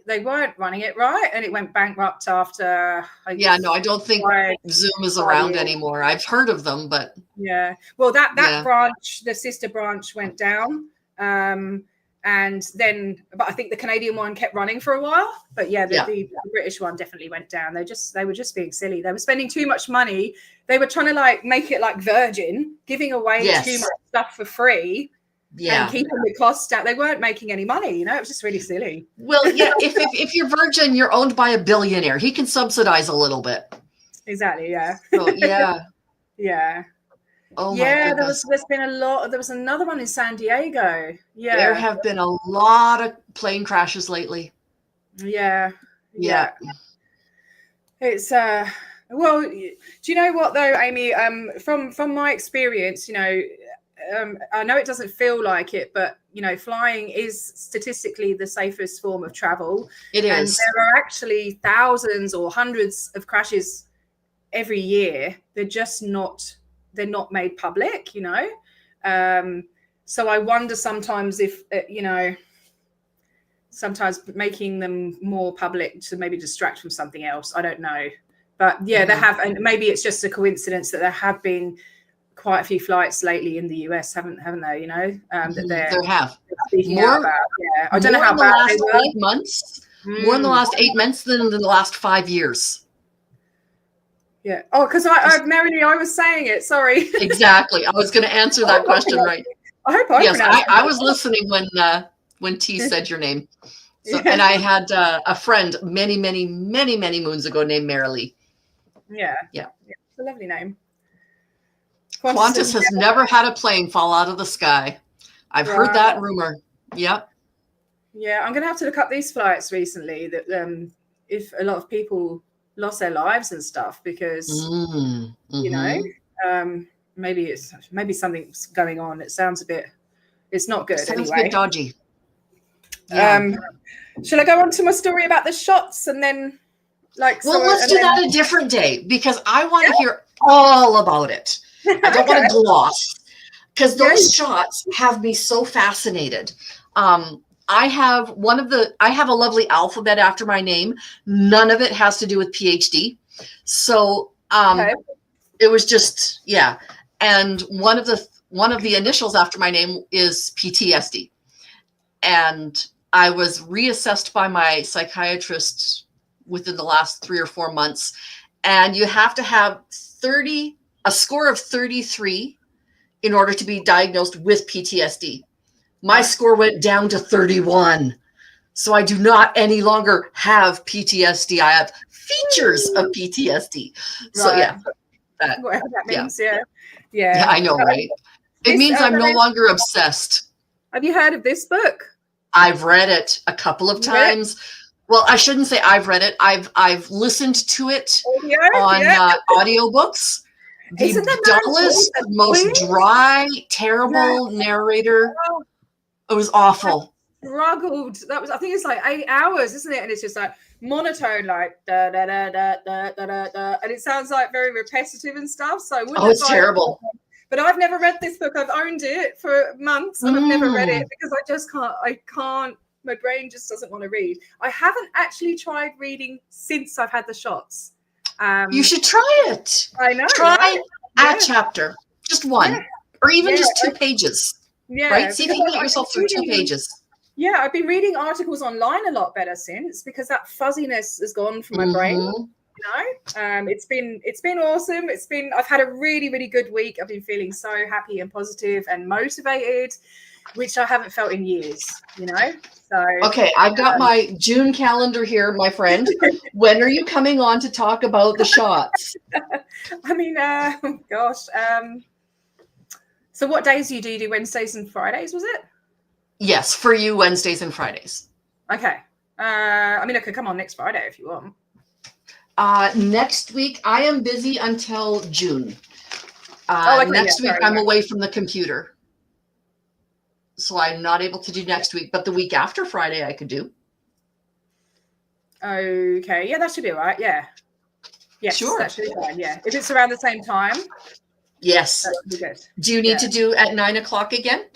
they weren't running it right, and it went bankrupt after. I don't think Zoom is around anymore. I've heard of them, but well, that branch, the sister branch, went down, and then, but I think the Canadian one kept running for a while. But the British one definitely went down. They were just being silly. They were spending too much money. They were trying to like make it like Virgin, giving away too much stuff for free. And keeping the costs down. They weren't making any money, you know. It was just really silly. Well, if you're Virgin, you're owned by a billionaire. He can subsidize a little bit. Exactly. Yeah. So, yeah. Oh my goodness. There's been a lot. There was another one in San Diego. Yeah. There have been a lot of plane crashes lately. Yeah. It's well, do you know what though, Amy? From my experience, you know. I know it doesn't feel like it, but you know, flying is statistically the safest form of travel. It is. And there are actually thousands or hundreds of crashes every year. They're not made public, you know. So I wonder sometimes if sometimes making them more public to maybe distract from something else. I don't know, but there have, and maybe it's just a coincidence that there have been quite a few flights lately in the US, haven't they? You know, that there have speaking out about. Yeah, I don't know how bad they were. 8 months. More in the last 8 months than in the last 5 years. Yeah. Oh, because Marilee, I was saying it. Sorry. Exactly. I was going to answer that question right. I hope I was listening when T said your name. So, and I had a friend many moons ago named Marilee. Yeah. It's a lovely name. Qantas has never had a plane fall out of the sky. I've heard that rumor. Yep. Yeah, I'm going to have to look up these flights recently that if a lot of people lost their lives and stuff because, you know, maybe something's going on. It sounds it's not good anyway. Sounds a bit dodgy. Shall I go on to my story about the shots and then let's do that a different day because I want to hear all about it. I don't want to gloss because those shots have me so fascinated. I have a lovely alphabet after my name. None of it has to do with PhD. So it was just, And one of the initials after my name is PTSD. And I was reassessed by my psychiatrist within the last 3 or 4 months. and you have to have a score of 33 in order to be diagnosed with PTSD. My score went down to 31. So I do not any longer have PTSD. I have features of PTSD. So yeah. Whatever that means, yeah, I know, right? It means I'm no longer obsessed. Have you heard of this book? I've read it a couple of times. Well, I shouldn't say I've read it. I've listened to it on audiobooks. Isn't that The dullest, most dry, terrible narrator. It was awful. I struggled. That was, I think it's like 8 hours, isn't it? And it's just like monotone, like da da da da da da da da, and it sounds like very repetitive and stuff. So it's terrible. But I've never read this book. I've owned it for months and I've never read it because I just can't. I can't. My brain just doesn't want to read. I haven't actually tried reading since I've had the shots. You should try it. I know. Try a chapter, just one, or even just 2 pages. Yeah. Right. See if you can get yourself through 2 pages. Yeah, I've been reading articles online a lot better since because that fuzziness has gone from my brain. You know, it's been awesome. I've had a really, really good week. I've been feeling so happy and positive and motivated, which I haven't felt in years, you know. So okay, I've got my June calendar here, my friend. When are you coming on to talk about the shots? I mean, gosh. So what days do you do? You do Wednesdays and Fridays, was it? Yes, for you, Wednesdays and Fridays. Okay. I mean, I could come on next Friday if you want. Next week, I am busy until June. Next week, I'm away from the computer. So I'm not able to do next week, but the week after Friday, I could do. Okay. Yeah, that should be all right. Yeah. Yes, sure. That should be fine. Yeah. If it's around the same time. Yes. That would be good. Do you need to do at 9 o'clock again?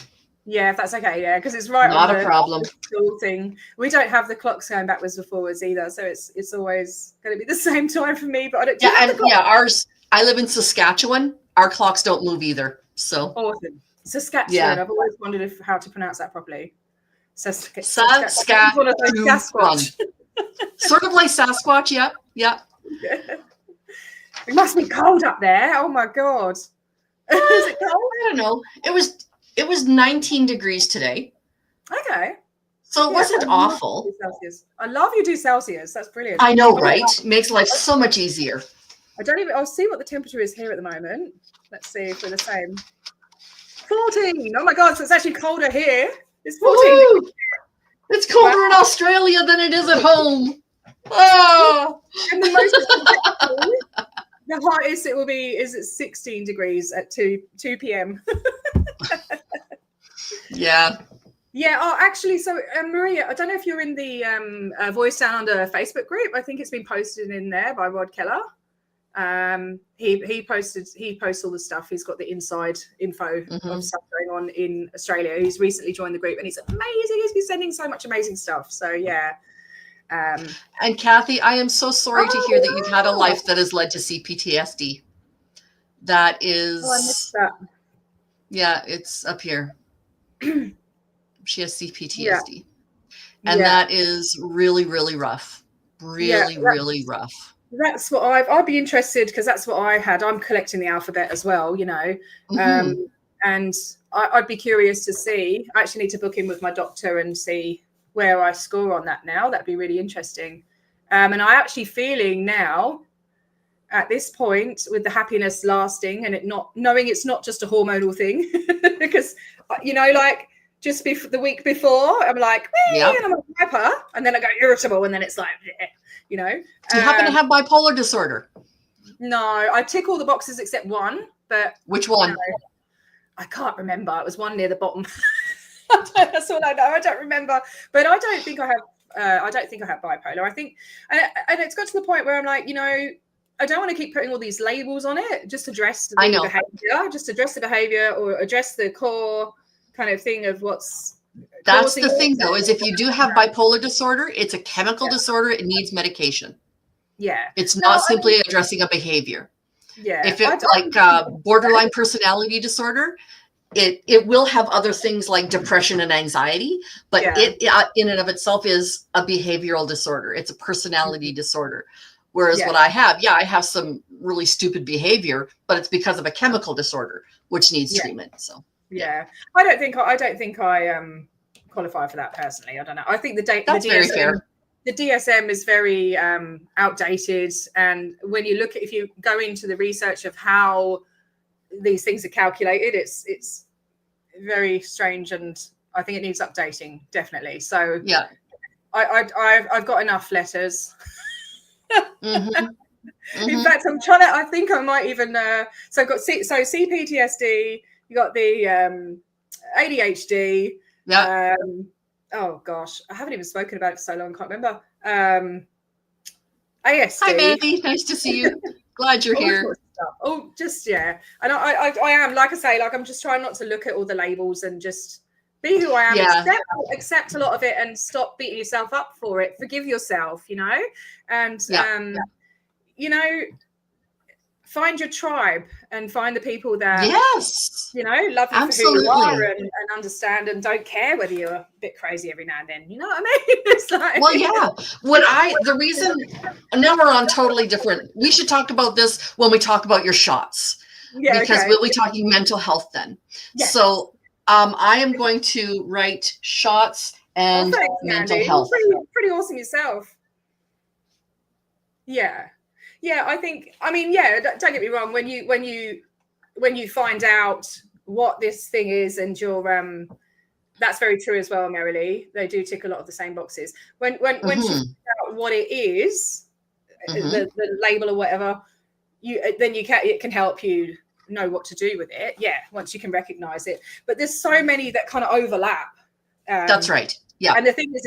Yeah, if that's okay. Yeah, because it's right not on a problem. School thing. We don't have the clocks going backwards and forwards either, so it's always going to be the same time for me. But I don't. Ours. I live in Saskatchewan. Our clocks don't move either. So awesome. Saskatchewan. I've always wondered how to pronounce that properly. Saskatchewan. Sort of like Sasquatch. Yep. Yeah. It must be cold up there. Oh my god. Is it cold? I don't know. It was 19 degrees today. Okay. So it wasn't awful. I love you do Celsius. That's brilliant. I know, right? Makes life so much easier. I'll see what the temperature is here at the moment. Let's see if we're the same. 14. Oh my god, so it's actually colder here. It's 14. It's colder in Australia than it is at home. Oh. And the hottest it will be is at 16 degrees at 2 p.m. Yeah. Yeah. Oh, actually, so Maria, I don't know if you're in the Voice Down Under Facebook group. I think it's been posted in there by Rod Keller. He posts all the stuff. He's got the inside info of stuff going on in Australia. He's recently joined the group, and he's amazing. He's been sending so much amazing stuff. So yeah. And Kathy, I am so sorry to hear that you've had a life that has led to CPTSD. That is. Oh, I missed that. Yeah, it's up here. She has CPTSD. And that is really, really rough. Really rough. That's what I'd be interested because that's what I had. I'm collecting the alphabet as well, you know. And I'd be curious to see. I actually need to book in with my doctor and see where I score on that now. That'd be really interesting. And I actually feeling now at this point with the happiness lasting and it not knowing it's not just a hormonal thing because, you know, like just the week before I'm like, and I'm a hyper and then I go irritable and then it's like, you know. Do you happen to have bipolar disorder? No, I tick all the boxes except one, but. Which one? You know, I can't remember. It was one near the bottom. That's all I know. I don't remember, but I don't think I have. I don't think I have bipolar. I think, and it's got to the point where I'm like, you know, I don't want to keep putting all these labels on it. Just address the behavior. Just address the behavior, or address the core kind of thing of what's. That's the thing, though, is if you do have bipolar disorder, it's a chemical disorder. It needs medication. Yeah, it's not simply addressing a behavior. Yeah, if it's like borderline personality disorder. It will have other things like depression and anxiety, but it in and of itself is a behavioral disorder. It's a personality disorder. Whereas Yeah. what I have, I have some really stupid behavior, but it's because of a chemical disorder, which needs treatment. So yeah. I don't think I qualify for that personally. I don't know. I think that's very fair. The DSM is very outdated, and when you look at, if you go into the research of how these things are calculated, it's very strange, and I think it needs updating, definitely. So yeah, I've got enough letters. Mm-hmm. In fact, I'm trying to. I think I might even. So I've got CPTSD. You got the ADHD. Yeah. Oh gosh, I haven't even spoken about it for so long. Can't remember. ASD. Hi, Mandy. Nice to see you. Glad you're here. Oh, just and I am, like I say, like I'm just trying not to look at all the labels and just be who I am. Yeah. Accept a lot of it and stop beating yourself up for it. Forgive yourself, and you know, find your tribe and find the people that love you for who you are and understand and don't care whether you're a bit crazy every now and then. You know what I mean? It's like, well, yeah. The reason now we're on totally different. We should talk about this when we talk about your shots. Yeah, because we'll be talking mental health then. Yes. So I am going to write shots and mental health. Pretty awesome yourself. Yeah. Yeah, I mean, don't get me wrong. When you find out what this thing is, and you're that's very true as well, Marilee. They do tick a lot of the same boxes. When you find out what it is, the label or whatever, it can help you know what to do with it. Yeah, once you can recognize it. But there's so many that kind of overlap. That's right. Yeah. And the thing is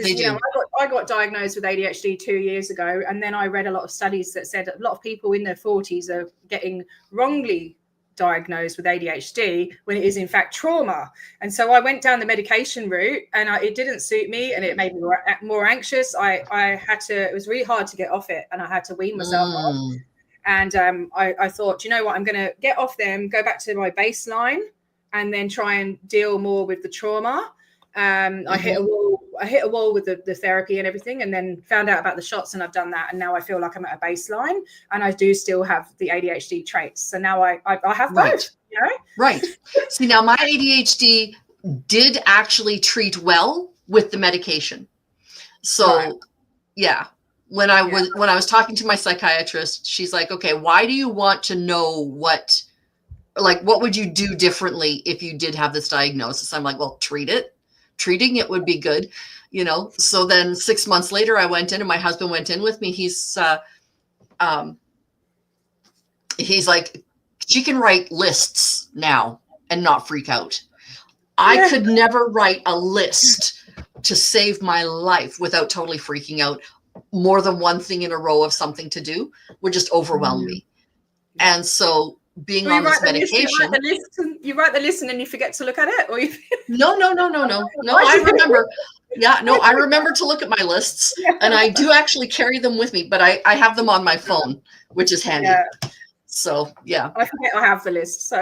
I got diagnosed with ADHD 2 years ago, and then I read a lot of studies that said a lot of people in their 40s are getting wrongly diagnosed with ADHD when it is in fact trauma. And so I went down the medication route, and it didn't suit me, and it made me more anxious. It was really hard to get off it, and I had to wean myself off. And I thought, you know what, I'm going to get off them, go back to my baseline, and then try and deal more with the trauma. I hit a wall with the therapy and everything, and then found out about the shots, and I've done that, and now I feel like I'm at a baseline, and I do still have the ADHD traits. So now I have both. Right. See, now my ADHD did actually treat well with the medication. So when I was talking to my psychiatrist, she's like, okay, why do you want to know what would you do differently if you did have this diagnosis? I'm like, well, treating it would be good, So then 6 months later, I went in, and my husband went in with me. He's like, she can write lists now and not freak out. I could never write a list to save my life without totally freaking out. More than one thing in a row of something to do would just overwhelm me. And so being on this medication, you write the list and then you forget to look at it, or No. I remember. Yeah, no, I remember to look at my lists, and I do actually carry them with me, but I have them on my phone, which is handy. Yeah. So I forget I have the list, so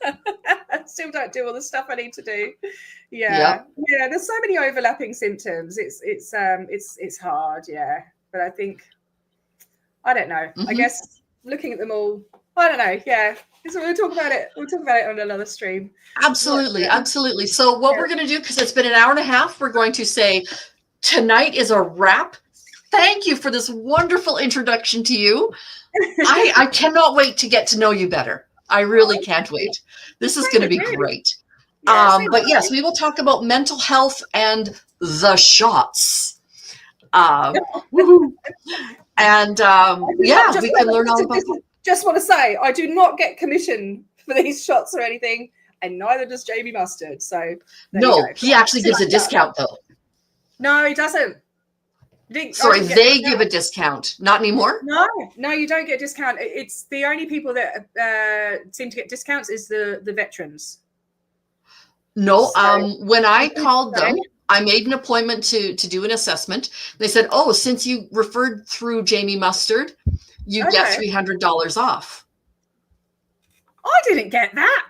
I still don't do all the stuff I need to do. Yeah. There's so many overlapping symptoms. It's hard. Yeah, but I think I don't know. I guess looking at them all. I don't know. Yeah. So we'll talk about it. We'll talk about it on another stream. Absolutely. Absolutely. So what we're going to do, because it's been an hour and a half, we're going to say tonight is a wrap. Thank you for this wonderful introduction to you. I cannot wait to get to know you better. I really can't wait. This is going to be great. But yes, we will talk about mental health and the shots. And we can learn all about it. Just want to say, I do not get commission for these shots or anything, and neither does Jamie Mustard. So no, he actually gives a discount though. No, he doesn't. Sorry, they give a discount. Not anymore? No, you don't get a discount. It's the only people that seem to get discounts is the veterans. No, when I called them, I made an appointment to do an assessment. They said, oh, since you referred through Jamie Mustard, you get $300 off. I didn't get that.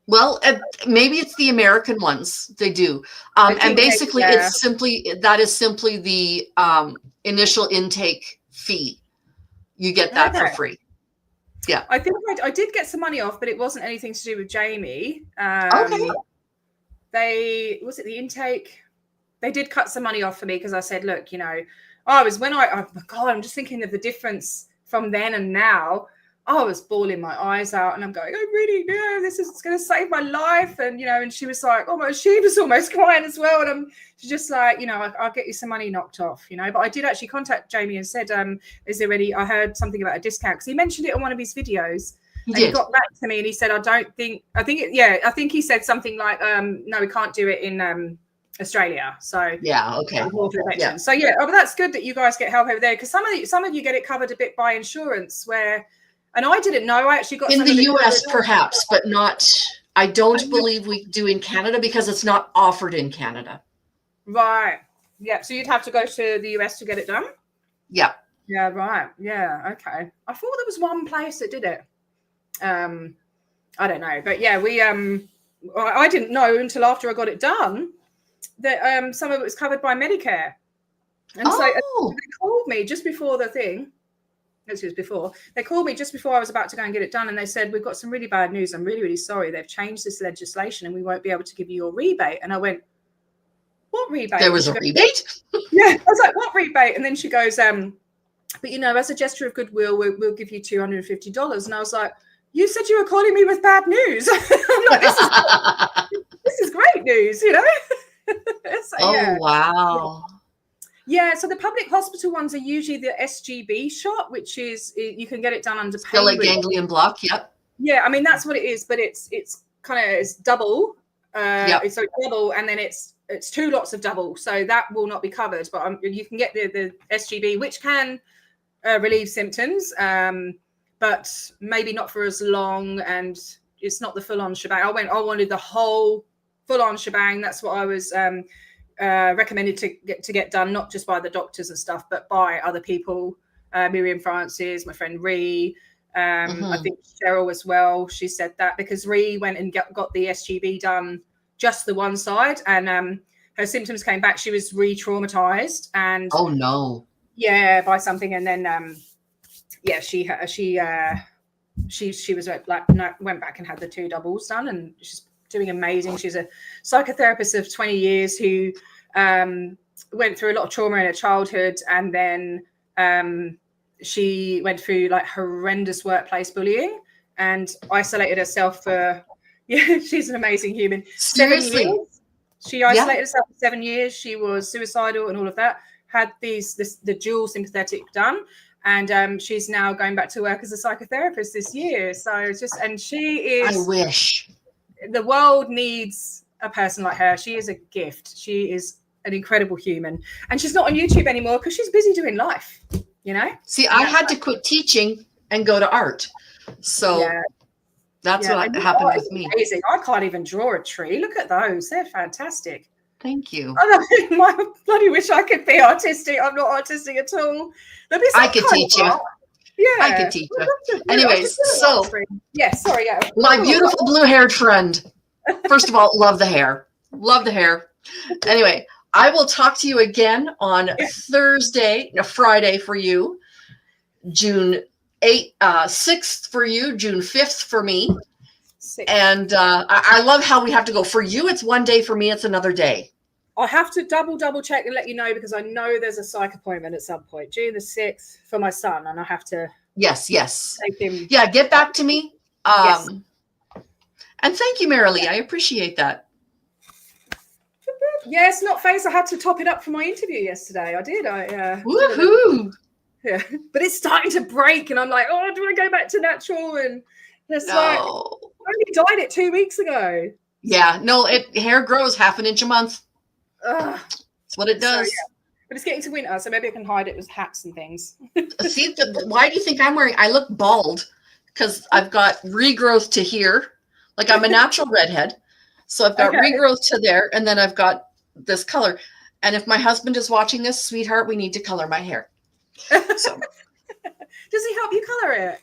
Well, maybe it's the American ones. They do. And basically that is simply the initial intake fee. You get that for free. Yeah. I think I did get some money off, but it wasn't anything to do with Jamie. Okay. Was it the intake? They did cut some money off for me because I said, look, oh my God, I'm just thinking of the difference from then and now. I was bawling my eyes out and I'm going, this is going to save my life. And, and she was like, she was almost crying as well. And she's just like, I'll get you some money knocked off, but I did actually contact Jamie and said, is there I heard something about a discount because he mentioned it on one of his videos. He got back to me and he said, I think he said something like, no, we can't do it in Australia. So yeah, okay. Yeah. So but that's good that you guys get help over there because some of you get it covered a bit by insurance and I didn't know. I actually got in the US perhaps, but not. I don't believe we do in Canada because it's not offered in Canada. Right. Yeah. So you'd have to go to the US to get it done. Yeah. Yeah. Right. Yeah. Okay. I thought there was one place that did it. I don't know, but yeah, we I didn't know until after I got it done that some of it was covered by Medicare, and so they called me just before the thing. They called me just before I was about to go and get it done, and they said, we've got some really bad news. I'm really, really sorry. They've changed this legislation and we won't be able to give you your rebate. And I went, what rebate? There was a rebate? Yeah. I was like, what rebate? And then she goes, but as a gesture of goodwill, we'll give you $250. And I was like, you said you were calling me with bad news. I'm like, this is great news, So, wow. Yeah, so the public hospital ones are usually the SGB shot, which is you can get it done under still a ganglion block. Yep. Yeah, I mean that's what it is, but it's kind of it's double. It's a double, and then it's 2 lots of double, so that will not be covered. But you can get the SGB, which can relieve symptoms, but maybe not for as long, and it's not the full-on shebang. I wanted the whole full-on shebang. That's what I was. Recommended to get done, not just by the doctors and stuff, but by other people. Miriam Francis, my friend Ree, I think Cheryl as well. She said that because Ree went and got the SGB done just the one side, and her symptoms came back. She was re-traumatized, and oh no, by something, and then she was like went back and had the 2 doubles done, and she's doing amazing. She's a psychotherapist of 20 years who went through a lot of trauma in her childhood, and then she went through like horrendous workplace bullying and isolated herself for she's an amazing human. Seriously. 7 years. She isolated herself for 7 years. She was suicidal and all of that. Had the dual sympathetic done, and she's now going back to work as a psychotherapist this year. So and she is. I wish. The world needs a person like her. She is a gift. She is an incredible human. And she's not on YouTube anymore because she's busy doing life, See, I had to quit teaching and go to art. So that's what happened with me. Amazing. I can't even draw a tree. Look at those. They're fantastic. Thank you. I bloody wish I could be artistic. I'm not artistic at all. I could teach you. Yeah, I could teach you. Anyways, so sorry. Yeah. My beautiful blue-haired friend. First of all, love the hair. Love the hair. Anyway, I will talk to you again on Friday for you, June 6th for you, June 5th for me. And I love how we have to go. For you, it's one day. For me, it's another day. I have to double check and let you know because I know there's a psych appointment at some point, June the 6th for my son, and I have to. Yes. Take him. Yeah, get back to me. Yes. And thank you, Marilee. I appreciate that. Yes, not face. I had to top it up for my interview yesterday. I did. Woohoo! Yeah, but it's starting to break, and I'm like, oh, do I go back to natural? And it's like, I only dyed it 2 weeks ago. Yeah, no, hair grows 1/2 inch a month. That's what it does. So, but it's getting to winter, so maybe I can hide it with hats and things. See, why do you think I'm wearing? I look bald because I've got regrowth to here. Like I'm a natural redhead, so I've got regrowth to there, and then I've got this color. And if my husband is watching this, sweetheart, we need to color my hair. So, does he help you color it?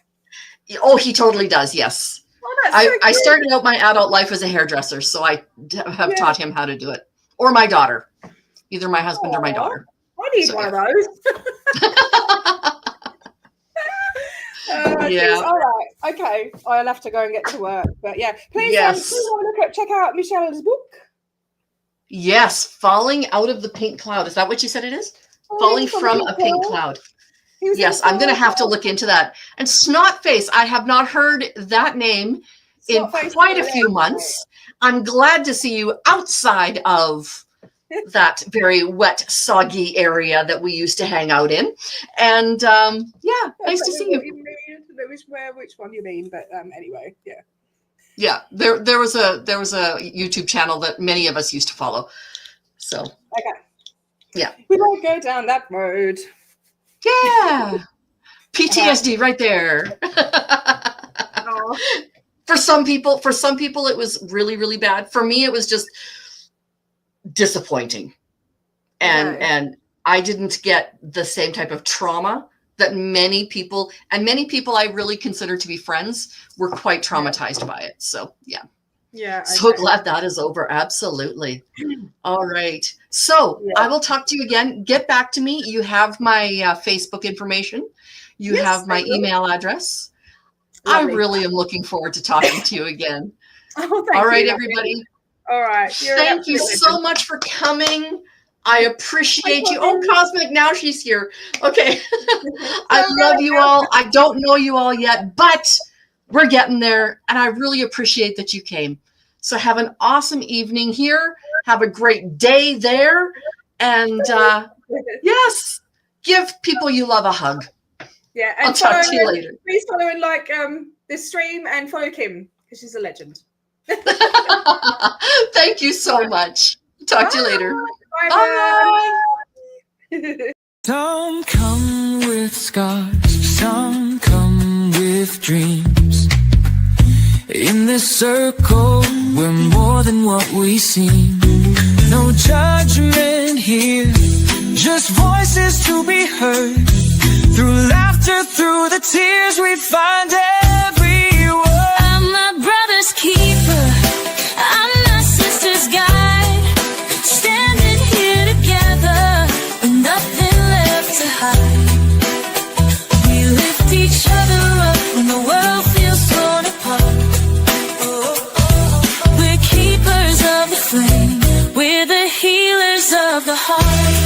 Oh, he totally does. Yes. Oh, I started out my adult life as a hairdresser, so I have taught him how to do it. Or my daughter, either my husband or my daughter. I need one of those. Yeah. All right. Okay. I'll have to go and get to work. But yeah, please, Yes. please have a look at, check out Michelle's book. Yes, Falling Out of the Pink Cloud. Is that what you said it is? Falling from a Pink Cloud. Yes, I'm going to have to look into that. And Snotface, I have not heard that name in quite a few months. I'm glad to see you outside of that very wet, soggy area that we used to hang out in. And yeah, nice to see you. Which one you mean? But anyway, yeah. Yeah, there was a YouTube channel that many of us used to follow. So okay. Yeah. We won't go down that road. Yeah. PTSD right there. Oh. For some people it was really, really bad. For me, it was just disappointing. And I didn't get the same type of trauma that many people I really consider to be friends were quite traumatized by it. So yeah. Yeah. So glad that is over. Absolutely. All right. So I will talk to you again. Get back to me. You have my Facebook information. You have my email address. Lovely. I really am looking forward to talking to you again. Oh, all right, everybody. All right. Thank you so much for coming. I appreciate you. Oh, Cosmic, now she's here. Okay. I love you all. I don't know you all yet, but we're getting there. And I really appreciate that you came. So have an awesome evening here. Have a great day there. And yes, give people you love a hug. Yeah. And I'll talk to you later. Please follow and like this stream and follow Kim because she's a legend. Thank you so much. Talk to you later. Bye. Some come with scars, some come with dreams. In this circle, we're more than what we seem. No judgment here, just voices to be heard. Through laughter, through the tears, we find every word. I'm my brother's keeper, I'm my sister's guide. Standing here together with nothing left to hide. We lift each other up when the world feels torn apart. We're keepers of the flame, we're the healers of the heart.